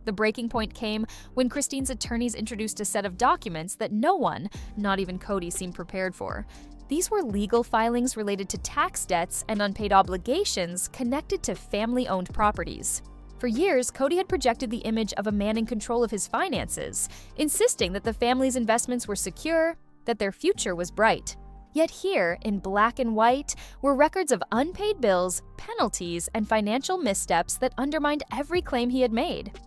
The breaking point came when Christine's attorneys introduced a set of documents that no one, not even Kody, seemed prepared for. These were legal filings related to tax debts and unpaid obligations connected to family-owned properties. For years, Kody had projected the image of a man in control of his finances, insisting that the family's investments were secure, that their future was bright. Yet here, in black and white, were records of unpaid bills, penalties, and financial missteps that undermined every claim he had made.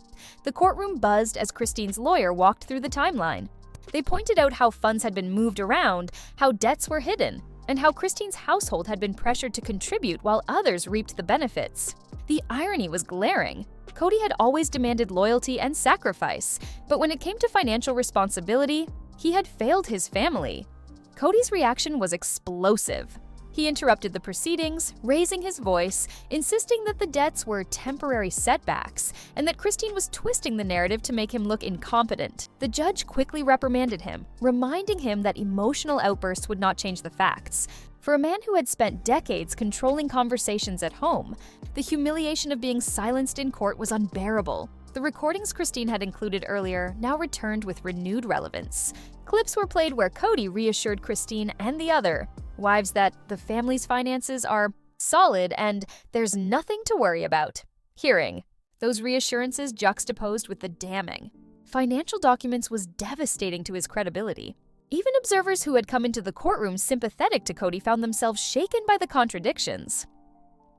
The courtroom buzzed as Christine's lawyer walked through the timeline. They pointed out how funds had been moved around, how debts were hidden, and how Christine's household had been pressured to contribute while others reaped the benefits. The irony was glaring. Kody had always demanded loyalty and sacrifice, but when it came to financial responsibility, he had failed his family. Kody's reaction was explosive. He interrupted the proceedings, raising his voice, insisting that the debts were temporary setbacks and that Christine was twisting the narrative to make him look incompetent. The judge quickly reprimanded him, reminding him that emotional outbursts would not change the facts. For a man who had spent decades controlling conversations at home, the humiliation of being silenced in court was unbearable. The recordings Christine had included earlier now returned with renewed relevance. Clips were played where Kody reassured Christine and the other wives that the family's finances are solid and there's nothing to worry about. Hearing those reassurances juxtaposed with the damning financial documents was devastating to his credibility. Even observers who had come into the courtroom sympathetic to Kody found themselves shaken by the contradictions.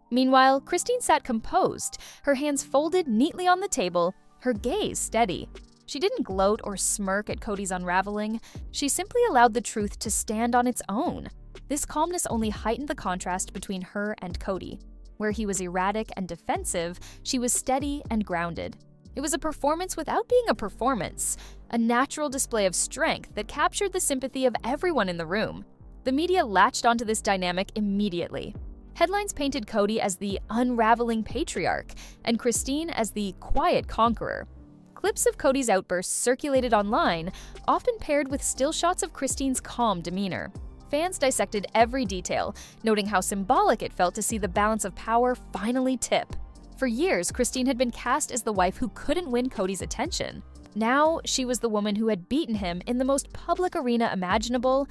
Meanwhile, Christine sat composed, her hands folded neatly on the table, her gaze steady. She didn't gloat or smirk at Kody's unraveling. She simply allowed the truth to stand on its own. This calmness only heightened the contrast between her and Kody. Where he was erratic and defensive, she was steady and grounded. It was a performance without being a performance, a natural display of strength that captured the sympathy of everyone in the room. The media latched onto this dynamic immediately. Headlines painted Kody as the unraveling patriarch and Christine as the quiet conqueror. Clips of Kody's outbursts circulated online, often paired with still shots of Christine's calm demeanor. Fans dissected every detail, noting how symbolic it felt to see the balance of power finally tip. For years, Christine had been cast as the wife who couldn't win Kody's attention. Now, she was the woman who had beaten him in the most public arena imaginable,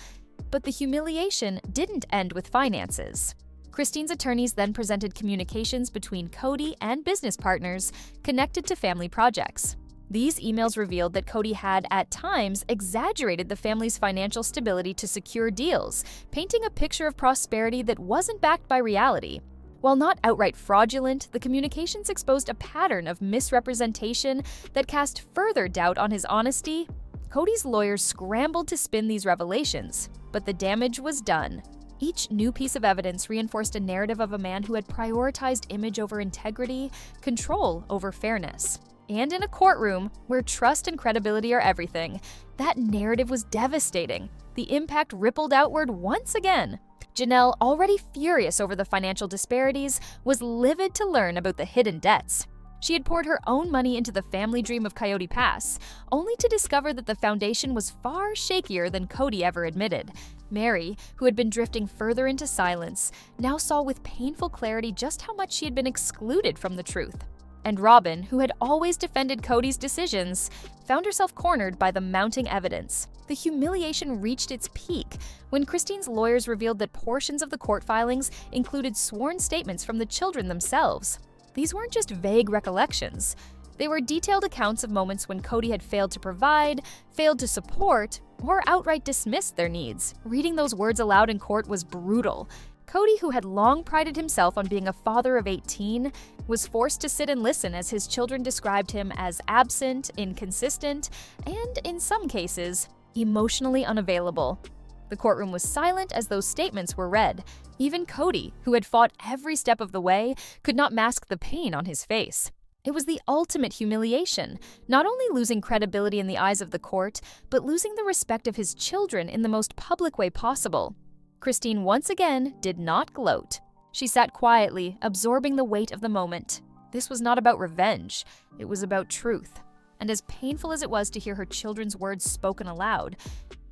but the humiliation didn't end with finances. Christine's attorneys then presented communications between Kody and business partners connected to family projects. These emails revealed that Kody had, at times, exaggerated the family's financial stability to secure deals, painting a picture of prosperity that wasn't backed by reality. While not outright fraudulent, the communications exposed a pattern of misrepresentation that cast further doubt on his honesty. Kody's lawyers scrambled to spin these revelations, but the damage was done. Each new piece of evidence reinforced a narrative of a man who had prioritized image over integrity, control over fairness. And in a courtroom, where trust and credibility are everything, that narrative was devastating. The impact rippled outward once again. Janelle, already furious over the financial disparities, was livid to learn about the hidden debts. She had poured her own money into the family dream of Coyote Pass, only to discover that the foundation was far shakier than Kody ever admitted. Mary, who had been drifting further into silence, now saw with painful clarity just how much she had been excluded from the truth. And Robin, who had always defended Kody's decisions, found herself cornered by the mounting evidence. The humiliation reached its peak when Christine's lawyers revealed that portions of the court filings included sworn statements from the children themselves. These weren't just vague recollections. They were detailed accounts of moments when Kody had failed to provide, failed to support, or outright dismissed their needs. Reading those words aloud in court was brutal. Kody, who had long prided himself on being a father of 18, was forced to sit and listen as his children described him as absent, inconsistent, and, in some cases, emotionally unavailable. The courtroom was silent as those statements were read. Even Kody, who had fought every step of the way, could not mask the pain on his face. It was the ultimate humiliation, not only losing credibility in the eyes of the court, but losing the respect of his children in the most public way possible. Christine once again did not gloat. She sat quietly, absorbing the weight of the moment. This was not about revenge, it was about truth. And as painful as it was to hear her children's words spoken aloud,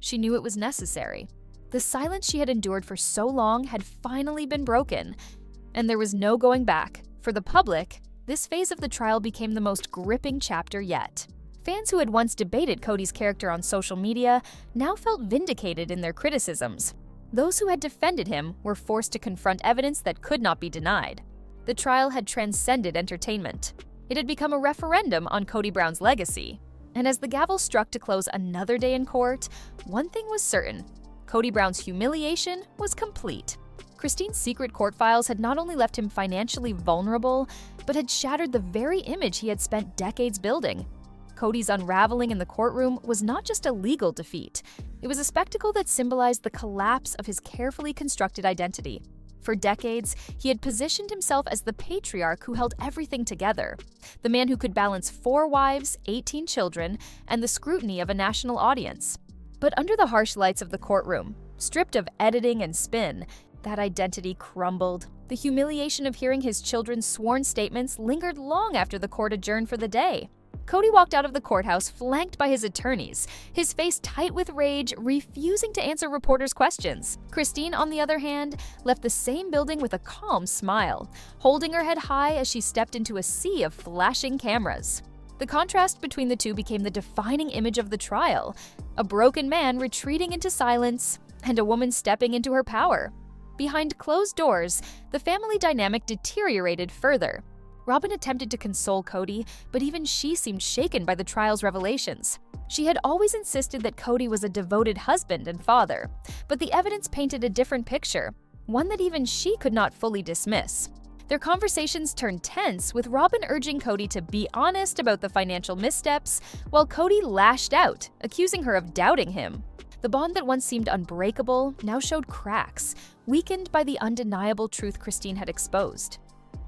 she knew it was necessary. The silence she had endured for so long had finally been broken, and there was no going back. For the public, this phase of the trial became the most gripping chapter yet. Fans who had once debated Kody's character on social media now felt vindicated in their criticisms. Those who had defended him were forced to confront evidence that could not be denied. The trial had transcended entertainment. It had become a referendum on Kody Brown's legacy. And as the gavel struck to close another day in court, one thing was certain: Kody Brown's humiliation was complete. Christine's secret court files had not only left him financially vulnerable, but had shattered the very image he had spent decades building. Kody's unraveling in the courtroom was not just a legal defeat. It was a spectacle that symbolized the collapse of his carefully constructed identity. For decades, he had positioned himself as the patriarch who held everything together, the man who could balance 4 wives, 18 children, and the scrutiny of a national audience. But under the harsh lights of the courtroom, stripped of editing and spin, that identity crumbled. The humiliation of hearing his children's sworn statements lingered long after the court adjourned for the day. Kody walked out of the courthouse flanked by his attorneys, his face tight with rage, refusing to answer reporters' questions. Christine, on the other hand, left the same building with a calm smile, holding her head high as she stepped into a sea of flashing cameras. The contrast between the two became the defining image of the trial: a broken man retreating into silence and a woman stepping into her power. Behind closed doors, the family dynamic deteriorated further. Robin attempted to console Kody, but even she seemed shaken by the trial's revelations. She had always insisted that Kody was a devoted husband and father, but the evidence painted a different picture, one that even she could not fully dismiss. Their conversations turned tense, with Robin urging Kody to be honest about the financial missteps, while Kody lashed out, accusing her of doubting him. The bond that once seemed unbreakable now showed cracks, weakened by the undeniable truth Christine had exposed.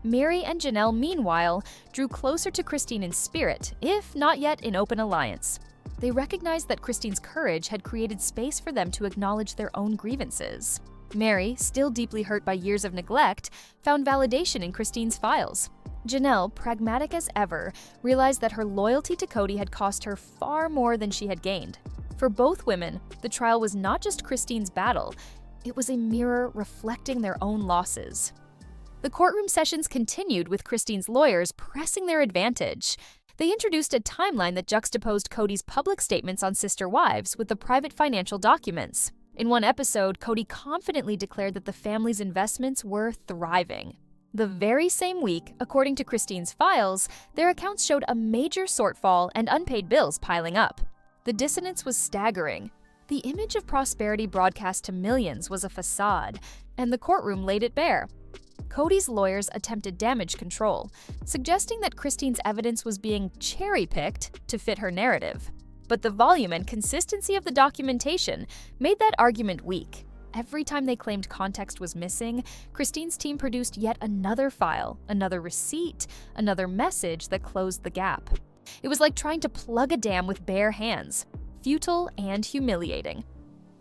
Mary and Janelle, meanwhile, drew closer to Christine in spirit, if not yet in open alliance. They recognized that Christine's courage had created space for them to acknowledge their own grievances. Mary, still deeply hurt by years of neglect, found validation in Christine's files. Janelle, pragmatic as ever, realized that her loyalty to Kody had cost her far more than she had gained. For both women, the trial was not just Christine's battle, it was a mirror reflecting their own losses. The courtroom sessions continued, with Christine's lawyers pressing their advantage. They introduced a timeline that juxtaposed Kody's public statements on sister wives with the private financial documents. In one episode, Kody confidently declared that the family's investments were thriving. The very same week, according to Christine's files, their accounts showed a major shortfall and unpaid bills piling up. The dissonance was staggering. The image of prosperity broadcast to millions was a facade, and the courtroom laid it bare. Kody's lawyers attempted damage control, suggesting that Christine's evidence was being cherry-picked to fit her narrative. But the volume and consistency of the documentation made that argument weak. Every time they claimed context was missing, Christine's team produced yet another file, another receipt, another message that closed the gap. It was like trying to plug a dam with bare hands, futile and humiliating.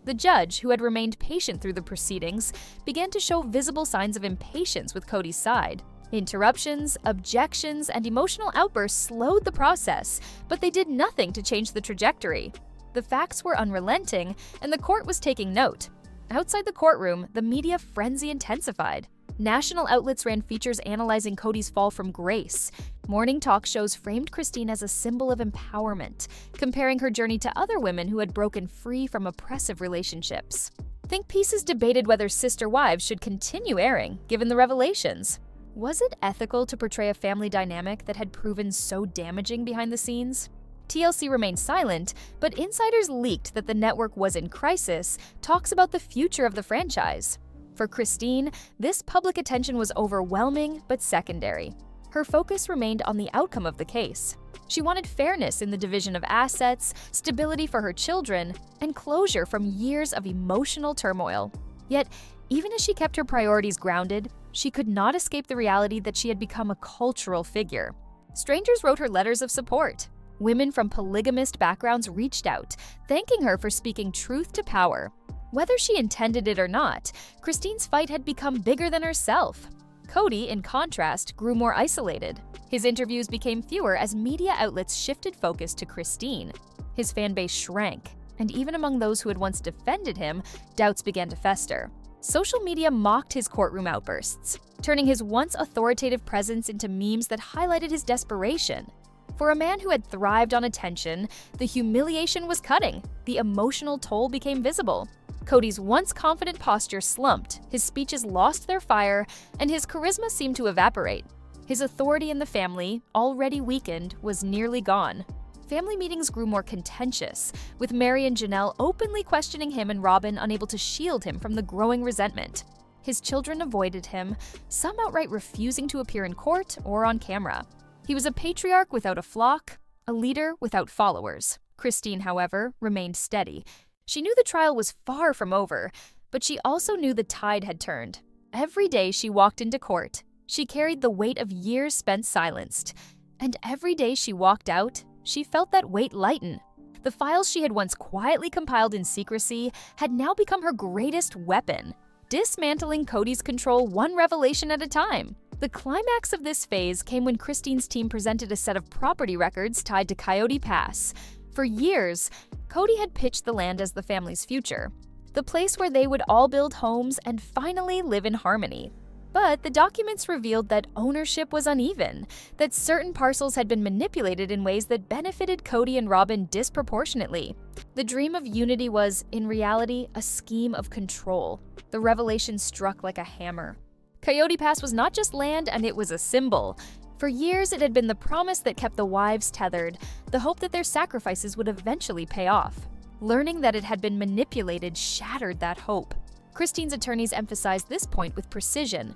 The judge, who had remained patient through the proceedings, began to show visible signs of impatience with Kody's side. Interruptions, objections, and emotional outbursts slowed the process, but they did nothing to change the trajectory. The facts were unrelenting, and the court was taking note. Outside the courtroom, the media frenzy intensified. National outlets ran features analyzing Kody's fall from grace. Morning talk shows framed Christine as a symbol of empowerment, comparing her journey to other women who had broken free from oppressive relationships. Think pieces debated whether sister wives should continue airing, given the revelations. Was it ethical to portray a family dynamic that had proven so damaging behind the scenes? TLC remained silent, but insiders leaked that the network was in crisis, talks about the future of the franchise. For Christine, this public attention was overwhelming but secondary. Her focus remained on the outcome of the case. She wanted fairness in the division of assets, stability for her children, and closure from years of emotional turmoil. Yet, even as she kept her priorities grounded, she could not escape the reality that she had become a cultural figure. Strangers wrote her letters of support. Women from polygamist backgrounds reached out, thanking her for speaking truth to power. Whether she intended it or not, Christine's fight had become bigger than herself. Kody, in contrast, grew more isolated. His interviews became fewer as media outlets shifted focus to Christine. His fanbase shrank, and even among those who had once defended him, doubts began to fester. Social media mocked his courtroom outbursts, turning his once authoritative presence into memes that highlighted his desperation. For a man who had thrived on attention, the humiliation was cutting. The emotional toll became visible. Kody's once confident posture slumped, his speeches lost their fire, and his charisma seemed to evaporate. His authority in the family, already weakened, was nearly gone. Family meetings grew more contentious, with Mary and Janelle openly questioning him and Robin unable to shield him from the growing resentment. His children avoided him, some outright refusing to appear in court or on camera. He was a patriarch without a flock, a leader without followers. Christine, however, remained steady. She knew the trial was far from over, but she also knew the tide had turned. Every day she walked into court, she carried the weight of years spent silenced. And every day she walked out, she felt that weight lighten. The files she had once quietly compiled in secrecy had now become her greatest weapon, dismantling Kody's control one revelation at a time. The climax of this phase came when Christine's team presented a set of property records tied to Kody Pass. For years, Kody had pitched the land as the family's future, the place where they would all build homes and finally live in harmony. But the documents revealed that ownership was uneven, that certain parcels had been manipulated in ways that benefited Kody and Robin disproportionately. The dream of unity was, in reality, a scheme of control. The revelation struck like a hammer. Kody Pass was not just land, and it was a symbol. For years, it had been the promise that kept the wives tethered, the hope that their sacrifices would eventually pay off. Learning that it had been manipulated shattered that hope. Christine's attorneys emphasized this point with precision.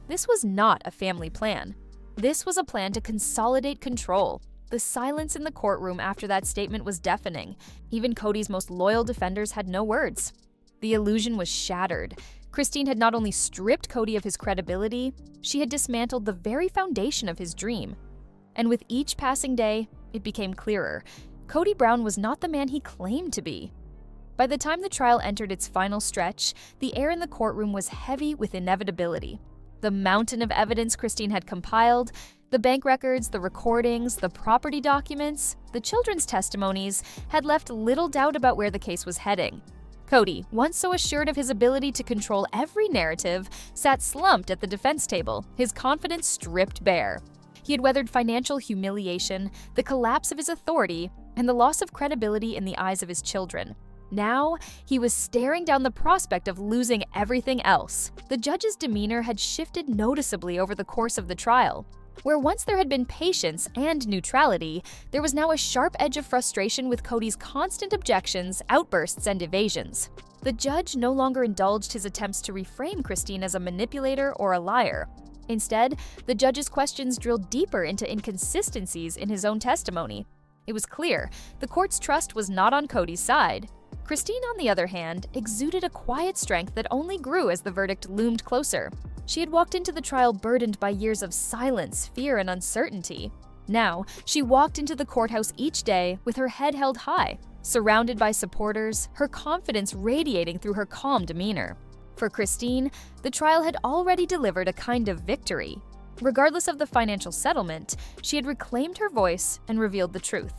This was not a family plan. This was a plan to consolidate control. The silence in the courtroom after that statement was deafening. Even Kody's most loyal defenders had no words. The illusion was shattered. Christine had not only stripped Kody of his credibility, she had dismantled the very foundation of his dream. And with each passing day, it became clearer. Kody Brown was not the man he claimed to be. By the time the trial entered its final stretch, the air in the courtroom was heavy with inevitability. The mountain of evidence Christine had compiled, the bank records, the recordings, the property documents, the children's testimonies, had left little doubt about where the case was heading. Kody, once so assured of his ability to control every narrative, sat slumped at the defense table, his confidence stripped bare. He had weathered financial humiliation, the collapse of his authority, and the loss of credibility in the eyes of his children. Now, he was staring down the prospect of losing everything else. The judge's demeanor had shifted noticeably over the course of the trial. Where once there had been patience and neutrality, there was now a sharp edge of frustration with Kody's constant objections, outbursts, and evasions. The judge no longer indulged his attempts to reframe Christine as a manipulator or a liar. Instead, the judge's questions drilled deeper into inconsistencies in his own testimony. It was clear the court's trust was not on Kody's side. Christine, on the other hand, exuded a quiet strength that only grew as the verdict loomed closer. She had walked into the trial burdened by years of silence, fear, and uncertainty. Now, she walked into the courthouse each day with her head held high, surrounded by supporters, her confidence radiating through her calm demeanor. For Christine, the trial had already delivered a kind of victory. Regardless of the financial settlement, she had reclaimed her voice and revealed the truth.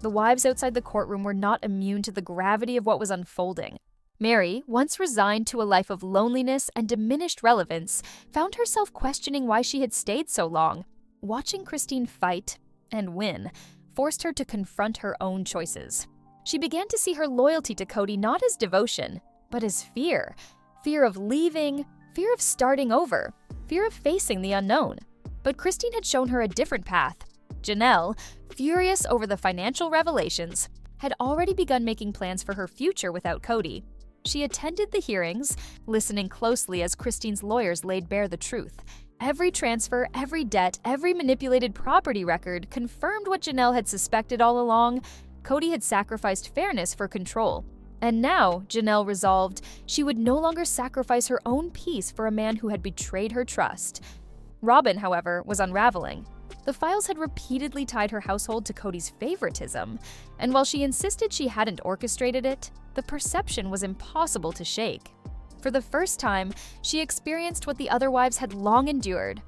The wives outside the courtroom were not immune to the gravity of what was unfolding. Mary, once resigned to a life of loneliness and diminished relevance, found herself questioning why she had stayed so long. Watching Christine fight and win forced her to confront her own choices. She began to see her loyalty to Kody not as devotion, but as fear. Fear of leaving, fear of starting over, fear of facing the unknown. But Christine had shown her a different path. Janelle, furious over the financial revelations, had already begun making plans for her future without Kody. She attended the hearings, listening closely as Christine's lawyers laid bare the truth. Every transfer, every debt, every manipulated property record confirmed what Janelle had suspected all along. Kody had sacrificed fairness for control. And now, Janelle resolved, she would no longer sacrifice her own peace for a man who had betrayed her trust. Robin, however, was unraveling. The files had repeatedly tied her household to Kody's favoritism, and while she insisted she hadn't orchestrated it, the perception was impossible to shake. For the first time, she experienced what the other wives had long endured: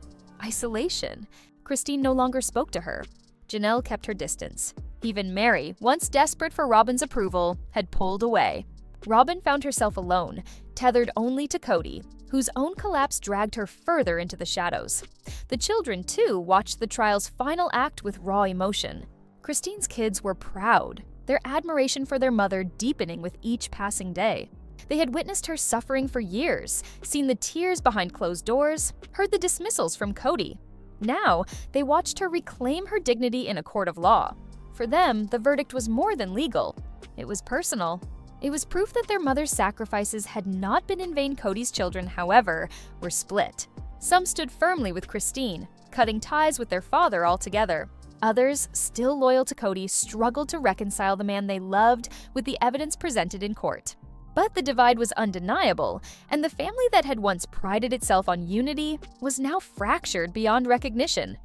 isolation. Christine no longer spoke to her. Janelle kept her distance. Even Mary, once desperate for Robin's approval, had pulled away. Robin found herself alone, tethered only to Kody, whose own collapse dragged her further into the shadows. The children, too, watched the trial's final act with raw emotion. Christine's kids were proud, their admiration for their mother deepening with each passing day. They had witnessed her suffering for years, seen the tears behind closed doors, heard the dismissals from Kody. Now, they watched her reclaim her dignity in a court of law. For them, the verdict was more than legal. It was personal. It was proof that their mother's sacrifices had not been in vain. Kody's children, however, were split. Some stood firmly with Christine, cutting ties with their father altogether. Others, still loyal to Kody, struggled to reconcile the man they loved with the evidence presented in court. But the divide was undeniable, and the family that had once prided itself on unity was now fractured beyond recognition.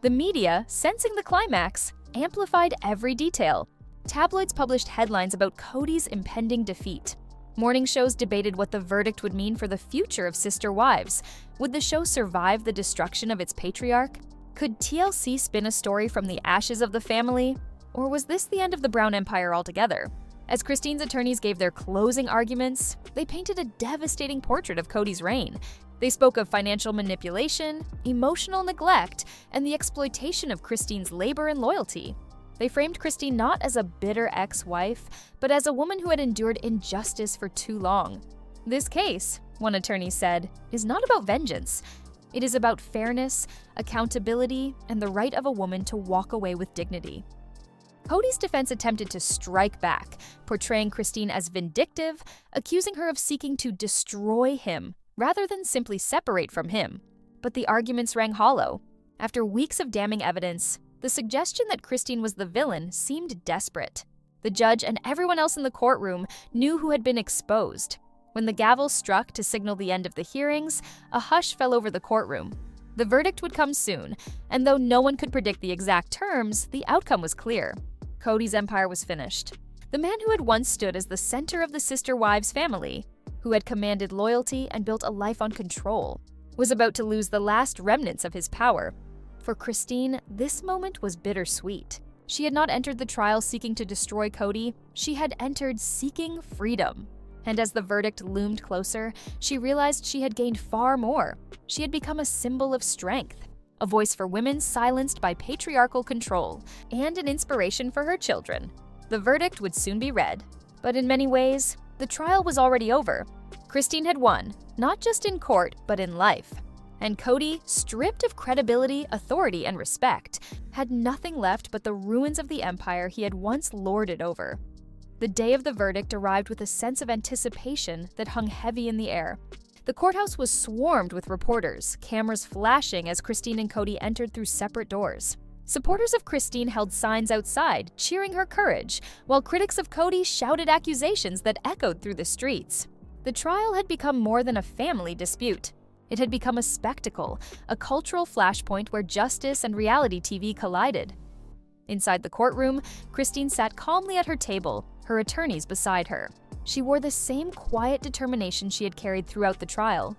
The media, sensing the climax, amplified every detail. Tabloids published headlines about Kody's impending defeat. Morning shows debated what the verdict would mean for the future of sister wives. Would the show survive the destruction of its patriarch? Could TLC spin a story from the ashes of the family? Or was this the end of the Brown Empire altogether? As Christine's attorneys gave their closing arguments, they painted a devastating portrait of Kody's reign. They spoke of financial manipulation, emotional neglect, and the exploitation of Christine's labor and loyalty. They framed Christine not as a bitter ex-wife, but as a woman who had endured injustice for too long. This case, one attorney said, is not about vengeance. It is about fairness, accountability, and the right of a woman to walk away with dignity. Kody's defense attempted to strike back, portraying Christine as vindictive, accusing her of seeking to destroy him rather than simply separate from him. but the arguments rang hollow. After weeks of damning evidence, the suggestion that Christine was the villain seemed desperate. The judge and everyone else in the courtroom knew who had been exposed. When the gavel struck to signal the end of the hearings, a hush fell over the courtroom. The verdict would come soon, and though no one could predict the exact terms, the outcome was clear. Kody's empire was finished. The man who had once stood as the center of the sister wives' family, who had commanded loyalty and built a life on control, was about to lose the last remnants of his power. For Christine, this moment was bittersweet. She had not entered the trial seeking to destroy Kody, she had entered seeking freedom. And as the verdict loomed closer, she realized she had gained far more. She had become a symbol of strength, a voice for women silenced by patriarchal control, and an inspiration for her children. The verdict would soon be read, but in many ways, the trial was already over. Christine had won, not just in court, but in life. And Kody, stripped of credibility, authority, and respect, had nothing left but the ruins of the empire he had once lorded over. The day of the verdict arrived with a sense of anticipation that hung heavy in the air. The courthouse was swarmed with reporters, cameras flashing as Christine and Kody entered through separate doors. Supporters of Christine held signs outside, cheering her courage, while critics of Kody shouted accusations that echoed through the streets. The trial had become more than a family dispute. It had become a spectacle, a cultural flashpoint where justice and reality TV collided. Inside the courtroom, Christine sat calmly at her table, her attorneys beside her. She wore the same quiet determination she had carried throughout the trial.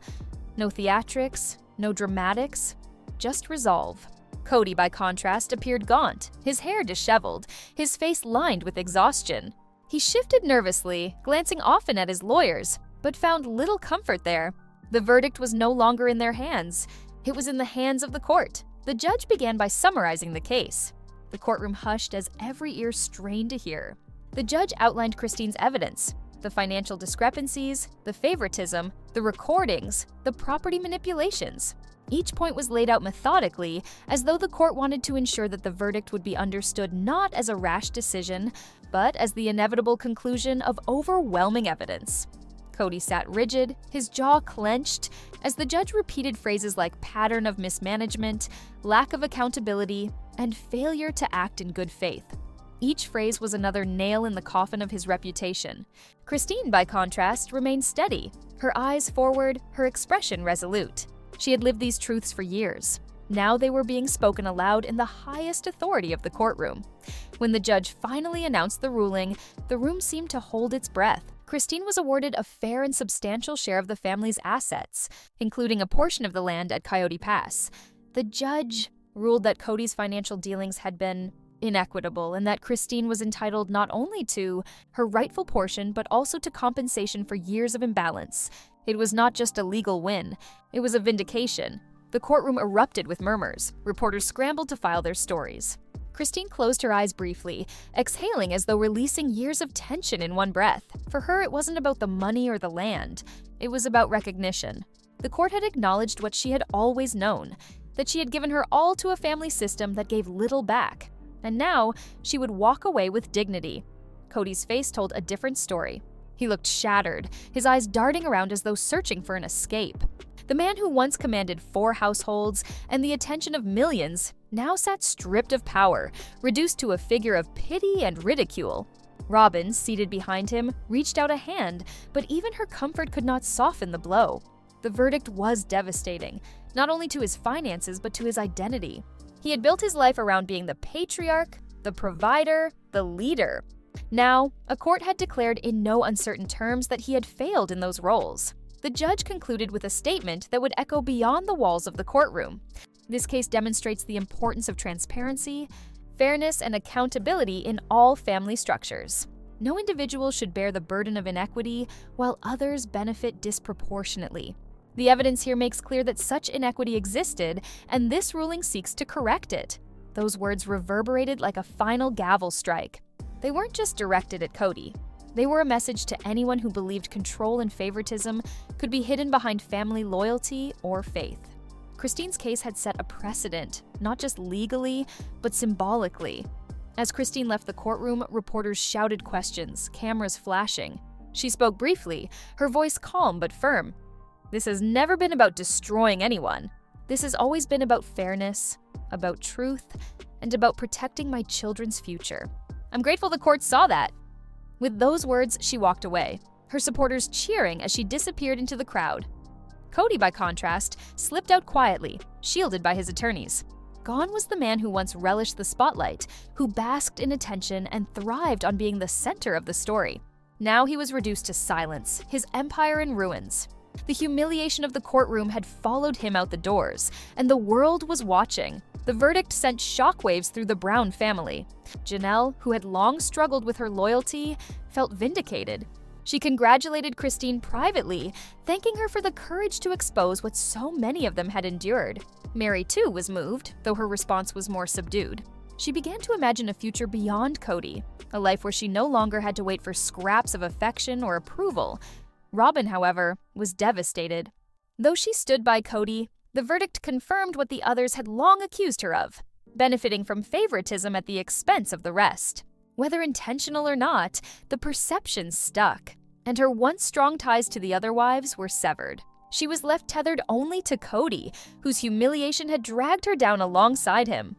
No theatrics, no dramatics, just resolve. Kody, by contrast, appeared gaunt, his hair disheveled, his face lined with exhaustion. He shifted nervously, glancing often at his lawyers, but found little comfort there. The verdict was no longer in their hands. It was in the hands of the court. The judge began by summarizing the case. The courtroom hushed as every ear strained to hear. The judge outlined Christine's evidence: the financial discrepancies, the favoritism, the recordings, the property manipulations. Each point was laid out methodically, as though the court wanted to ensure that the verdict would be understood not as a rash decision, but as the inevitable conclusion of overwhelming evidence. Kody sat rigid, his jaw clenched, as the judge repeated phrases like pattern of mismanagement, lack of accountability, and failure to act in good faith. Each phrase was another nail in the coffin of his reputation. Christine, by contrast, remained steady, her eyes forward, her expression resolute. She had lived these truths for years. Now they were being spoken aloud in the highest authority of the courtroom. When the judge finally announced the ruling, the room seemed to hold its breath. Christine was awarded a fair and substantial share of the family's assets, including a portion of the land at Coyote Pass. The judge ruled that Kody's financial dealings had been inequitable and that Christine was entitled not only to her rightful portion but also to compensation for years of imbalance. It was not just a legal win, it was a vindication. The courtroom erupted with murmurs. Reporters scrambled to file their stories. Christine closed her eyes briefly, exhaling as though releasing years of tension in one breath. For her, it wasn't about the money or the land. It was about recognition. The court had acknowledged what she had always known, that she had given her all to a family system that gave little back. And now, she would walk away with dignity. Kody's face told a different story. He looked shattered, his eyes darting around as though searching for an escape. The man who once commanded 4 households and the attention of millions now sat stripped of power, reduced to a figure of pity and ridicule. Robin, seated behind him, reached out a hand, but even her comfort could not soften the blow. The verdict was devastating, not only to his finances but to his identity. He had built his life around being the patriarch, the provider, the leader. Now, a court had declared in no uncertain terms that he had failed in those roles. The judge concluded with a statement that would echo beyond the walls of the courtroom. This case demonstrates the importance of transparency, fairness, and accountability in all family structures. No individual should bear the burden of inequity while others benefit disproportionately. The evidence here makes clear that such inequity existed, and this ruling seeks to correct it. Those words reverberated like a final gavel strike. They weren't just directed at Kody. They were a message to anyone who believed control and favoritism could be hidden behind family loyalty or faith. Christine's case had set a precedent, not just legally, but symbolically. As Christine left the courtroom, reporters shouted questions, cameras flashing. She spoke briefly, her voice calm but firm. "This has never been about destroying anyone. This has always been about fairness, about truth, and about protecting my children's future. I'm grateful the court saw that." With those words, she walked away, her supporters cheering as she disappeared into the crowd. Kody, by contrast, slipped out quietly, shielded by his attorneys. Gone was the man who once relished the spotlight, who basked in attention and thrived on being the center of the story. Now he was reduced to silence, his empire in ruins. The humiliation of the courtroom had followed him out the doors, and the world was watching. The verdict sent shockwaves through the Brown family. Janelle, who had long struggled with her loyalty, felt vindicated. She congratulated Christine privately, thanking her for the courage to expose what so many of them had endured. Mary, too, was moved, though her response was more subdued. She began to imagine a future beyond Kody, a life where she no longer had to wait for scraps of affection or approval. Robyn, however, was devastated. Though she stood by Kody, the verdict confirmed what the others had long accused her of, benefiting from favoritism at the expense of the rest. Whether intentional or not, the perception stuck, and her once strong ties to the other wives were severed. She was left tethered only to Kody, whose humiliation had dragged her down alongside him.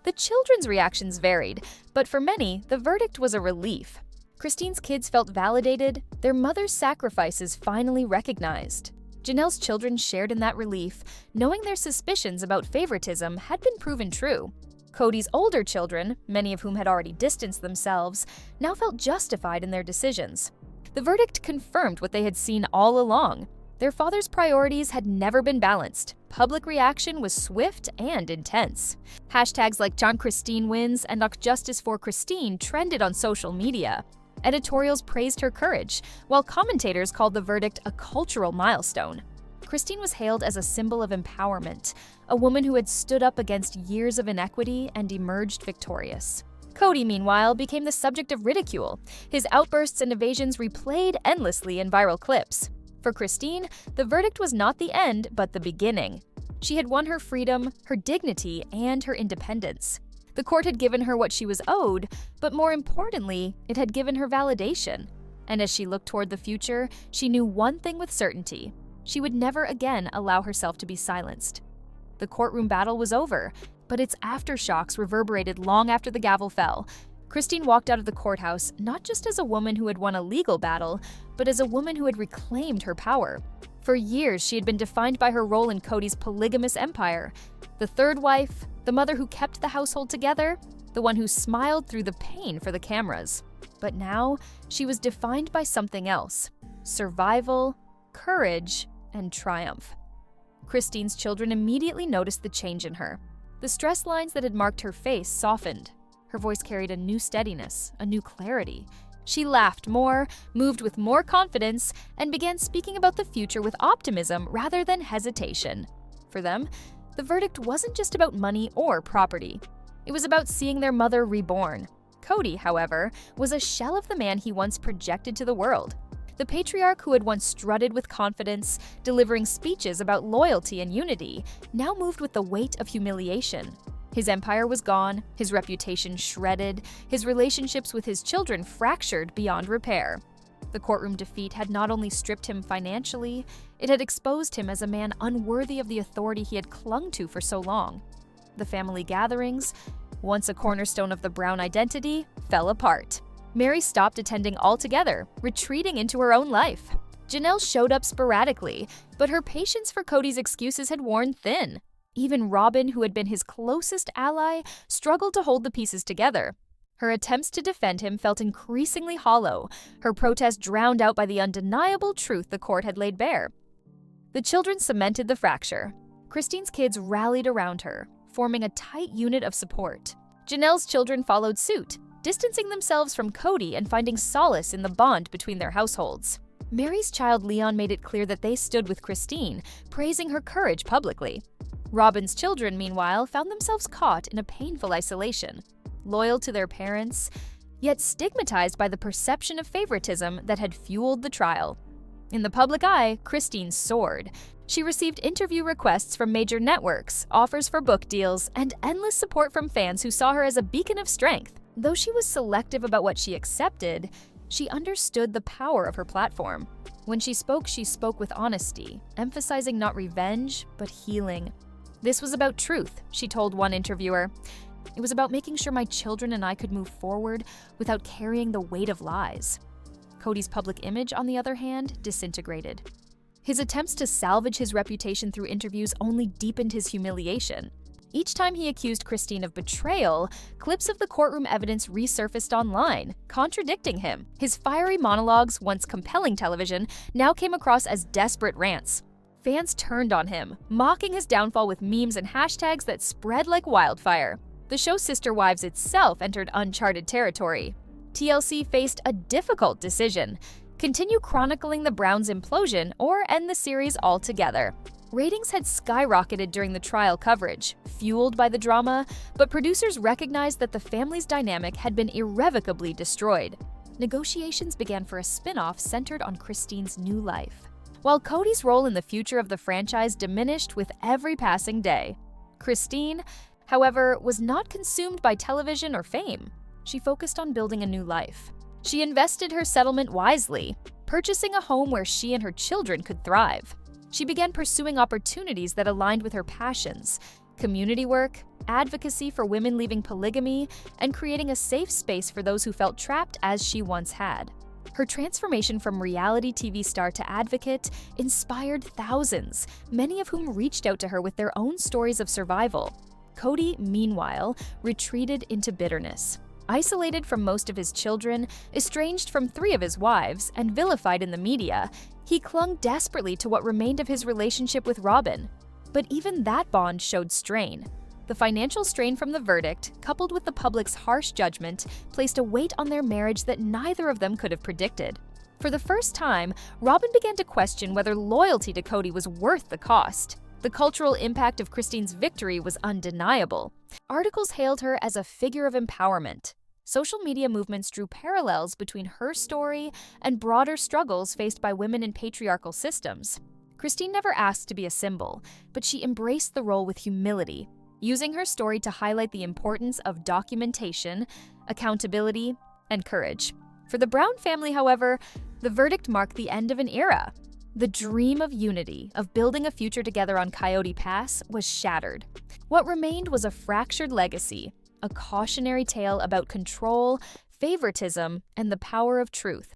The children's reactions varied, but for many, the verdict was a relief. Christine's kids felt validated, their mother's sacrifices finally recognized. Janelle's children shared in that relief, knowing their suspicions about favoritism had been proven true. Kody's older children, many of whom had already distanced themselves, now felt justified in their decisions. The verdict confirmed what they had seen all along. Their father's priorities had never been balanced. Public reaction was swift and intense. Hashtags like John Christine wins and Justice for Christine trended on social media. Editorials praised her courage, while commentators called the verdict a cultural milestone. Christine was hailed as a symbol of empowerment, a woman who had stood up against years of inequity and emerged victorious. Kody, meanwhile, became the subject of ridicule, his outbursts and evasions replayed endlessly in viral clips. For Christine, the verdict was not the end, but the beginning. She had won her freedom, her dignity, and her independence. The court had given her what she was owed, but more importantly, it had given her validation. And as she looked toward the future, she knew one thing with certainty: she would never again allow herself to be silenced. The courtroom battle was over, but its aftershocks reverberated long after the gavel fell. Christine walked out of the courthouse not just as a woman who had won a legal battle, but as a woman who had reclaimed her power. For years, she had been defined by her role in Kody's polygamous empire. The third wife, the mother who kept the household together, the one who smiled through the pain for the cameras. But now, she was defined by something else: survival, courage, and triumph. Christine's children immediately noticed the change in her. The stress lines that had marked her face softened. Her voice carried a new steadiness, a new clarity. She laughed more, moved with more confidence, and began speaking about the future with optimism rather than hesitation. For them, the verdict wasn't just about money or property. It was about seeing their mother reborn. Kody, however, was a shell of the man he once projected to the world. The patriarch who had once strutted with confidence, delivering speeches about loyalty and unity, now moved with the weight of humiliation. His empire was gone, his reputation shredded, his relationships with his children fractured beyond repair. The courtroom defeat had not only stripped him financially, it had exposed him as a man unworthy of the authority he had clung to for so long. The family gatherings, once a cornerstone of the Brown identity, fell apart. Mary stopped attending altogether, retreating into her own life. Janelle showed up sporadically, but her patience for Kody's excuses had worn thin. Even Robyn, who had been his closest ally, struggled to hold the pieces together. Her attempts to defend him felt increasingly hollow, her protest drowned out by the undeniable truth the court had laid bare. The children cemented the fracture. Christine's kids rallied around her, forming a tight unit of support. Janelle's children followed suit, distancing themselves from Kody and finding solace in the bond between their households. Mary's child Leon made it clear that they stood with Christine, praising her courage publicly. Robyn's children, meanwhile, found themselves caught in a painful isolation, loyal to their parents, yet stigmatized by the perception of favoritism that had fueled the trial. In the public eye, Christine soared. She received interview requests from major networks, offers for book deals, and endless support from fans who saw her as a beacon of strength. Though she was selective about what she accepted, she understood the power of her platform. When she spoke with honesty, emphasizing not revenge, but healing. "This was about truth," she told one interviewer. "It was about making sure my children and I could move forward without carrying the weight of lies." Kody's public image, on the other hand, disintegrated. His attempts to salvage his reputation through interviews only deepened his humiliation. Each time he accused Christine of betrayal, clips of the courtroom evidence resurfaced online, contradicting him. His fiery monologues, once compelling television, now came across as desperate rants. Fans turned on him, mocking his downfall with memes and hashtags that spread like wildfire. The show Sister Wives itself entered uncharted territory. TLC faced a difficult decision: continue chronicling the Browns' implosion or end the series altogether. Ratings had skyrocketed during the trial coverage, fueled by the drama, but producers recognized that the family's dynamic had been irrevocably destroyed. Negotiations began for a spin-off centered on Christine's new life, while Kody's role in the future of the franchise diminished with every passing day. Christine, however, was not consumed by television or fame. She focused on building a new life. She invested her settlement wisely, purchasing a home where she and her children could thrive. She began pursuing opportunities that aligned with her passions: community work, advocacy for women leaving polygamy, and creating a safe space for those who felt trapped as she once had. Her transformation from reality TV star to advocate inspired thousands, many of whom reached out to her with their own stories of survival. Kody, meanwhile, retreated into bitterness. Isolated from most of his children, estranged from 3 of his wives, and vilified in the media, he clung desperately to what remained of his relationship with Robyn. But even that bond showed strain. The financial strain from the verdict, coupled with the public's harsh judgment, placed a weight on their marriage that neither of them could have predicted. For the first time, Robyn began to question whether loyalty to Kody was worth the cost. The cultural impact of Christine's victory was undeniable. Articles hailed her as a figure of empowerment. Social media movements drew parallels between her story and broader struggles faced by women in patriarchal systems. Christine never asked to be a symbol, but she embraced the role with humility, using her story to highlight the importance of documentation, accountability, and courage. For the Brown family, however, the verdict marked the end of an era. The dream of unity, of building a future together on Coyote Pass, was shattered. What remained was a fractured legacy, a cautionary tale about control, favoritism, and the power of truth.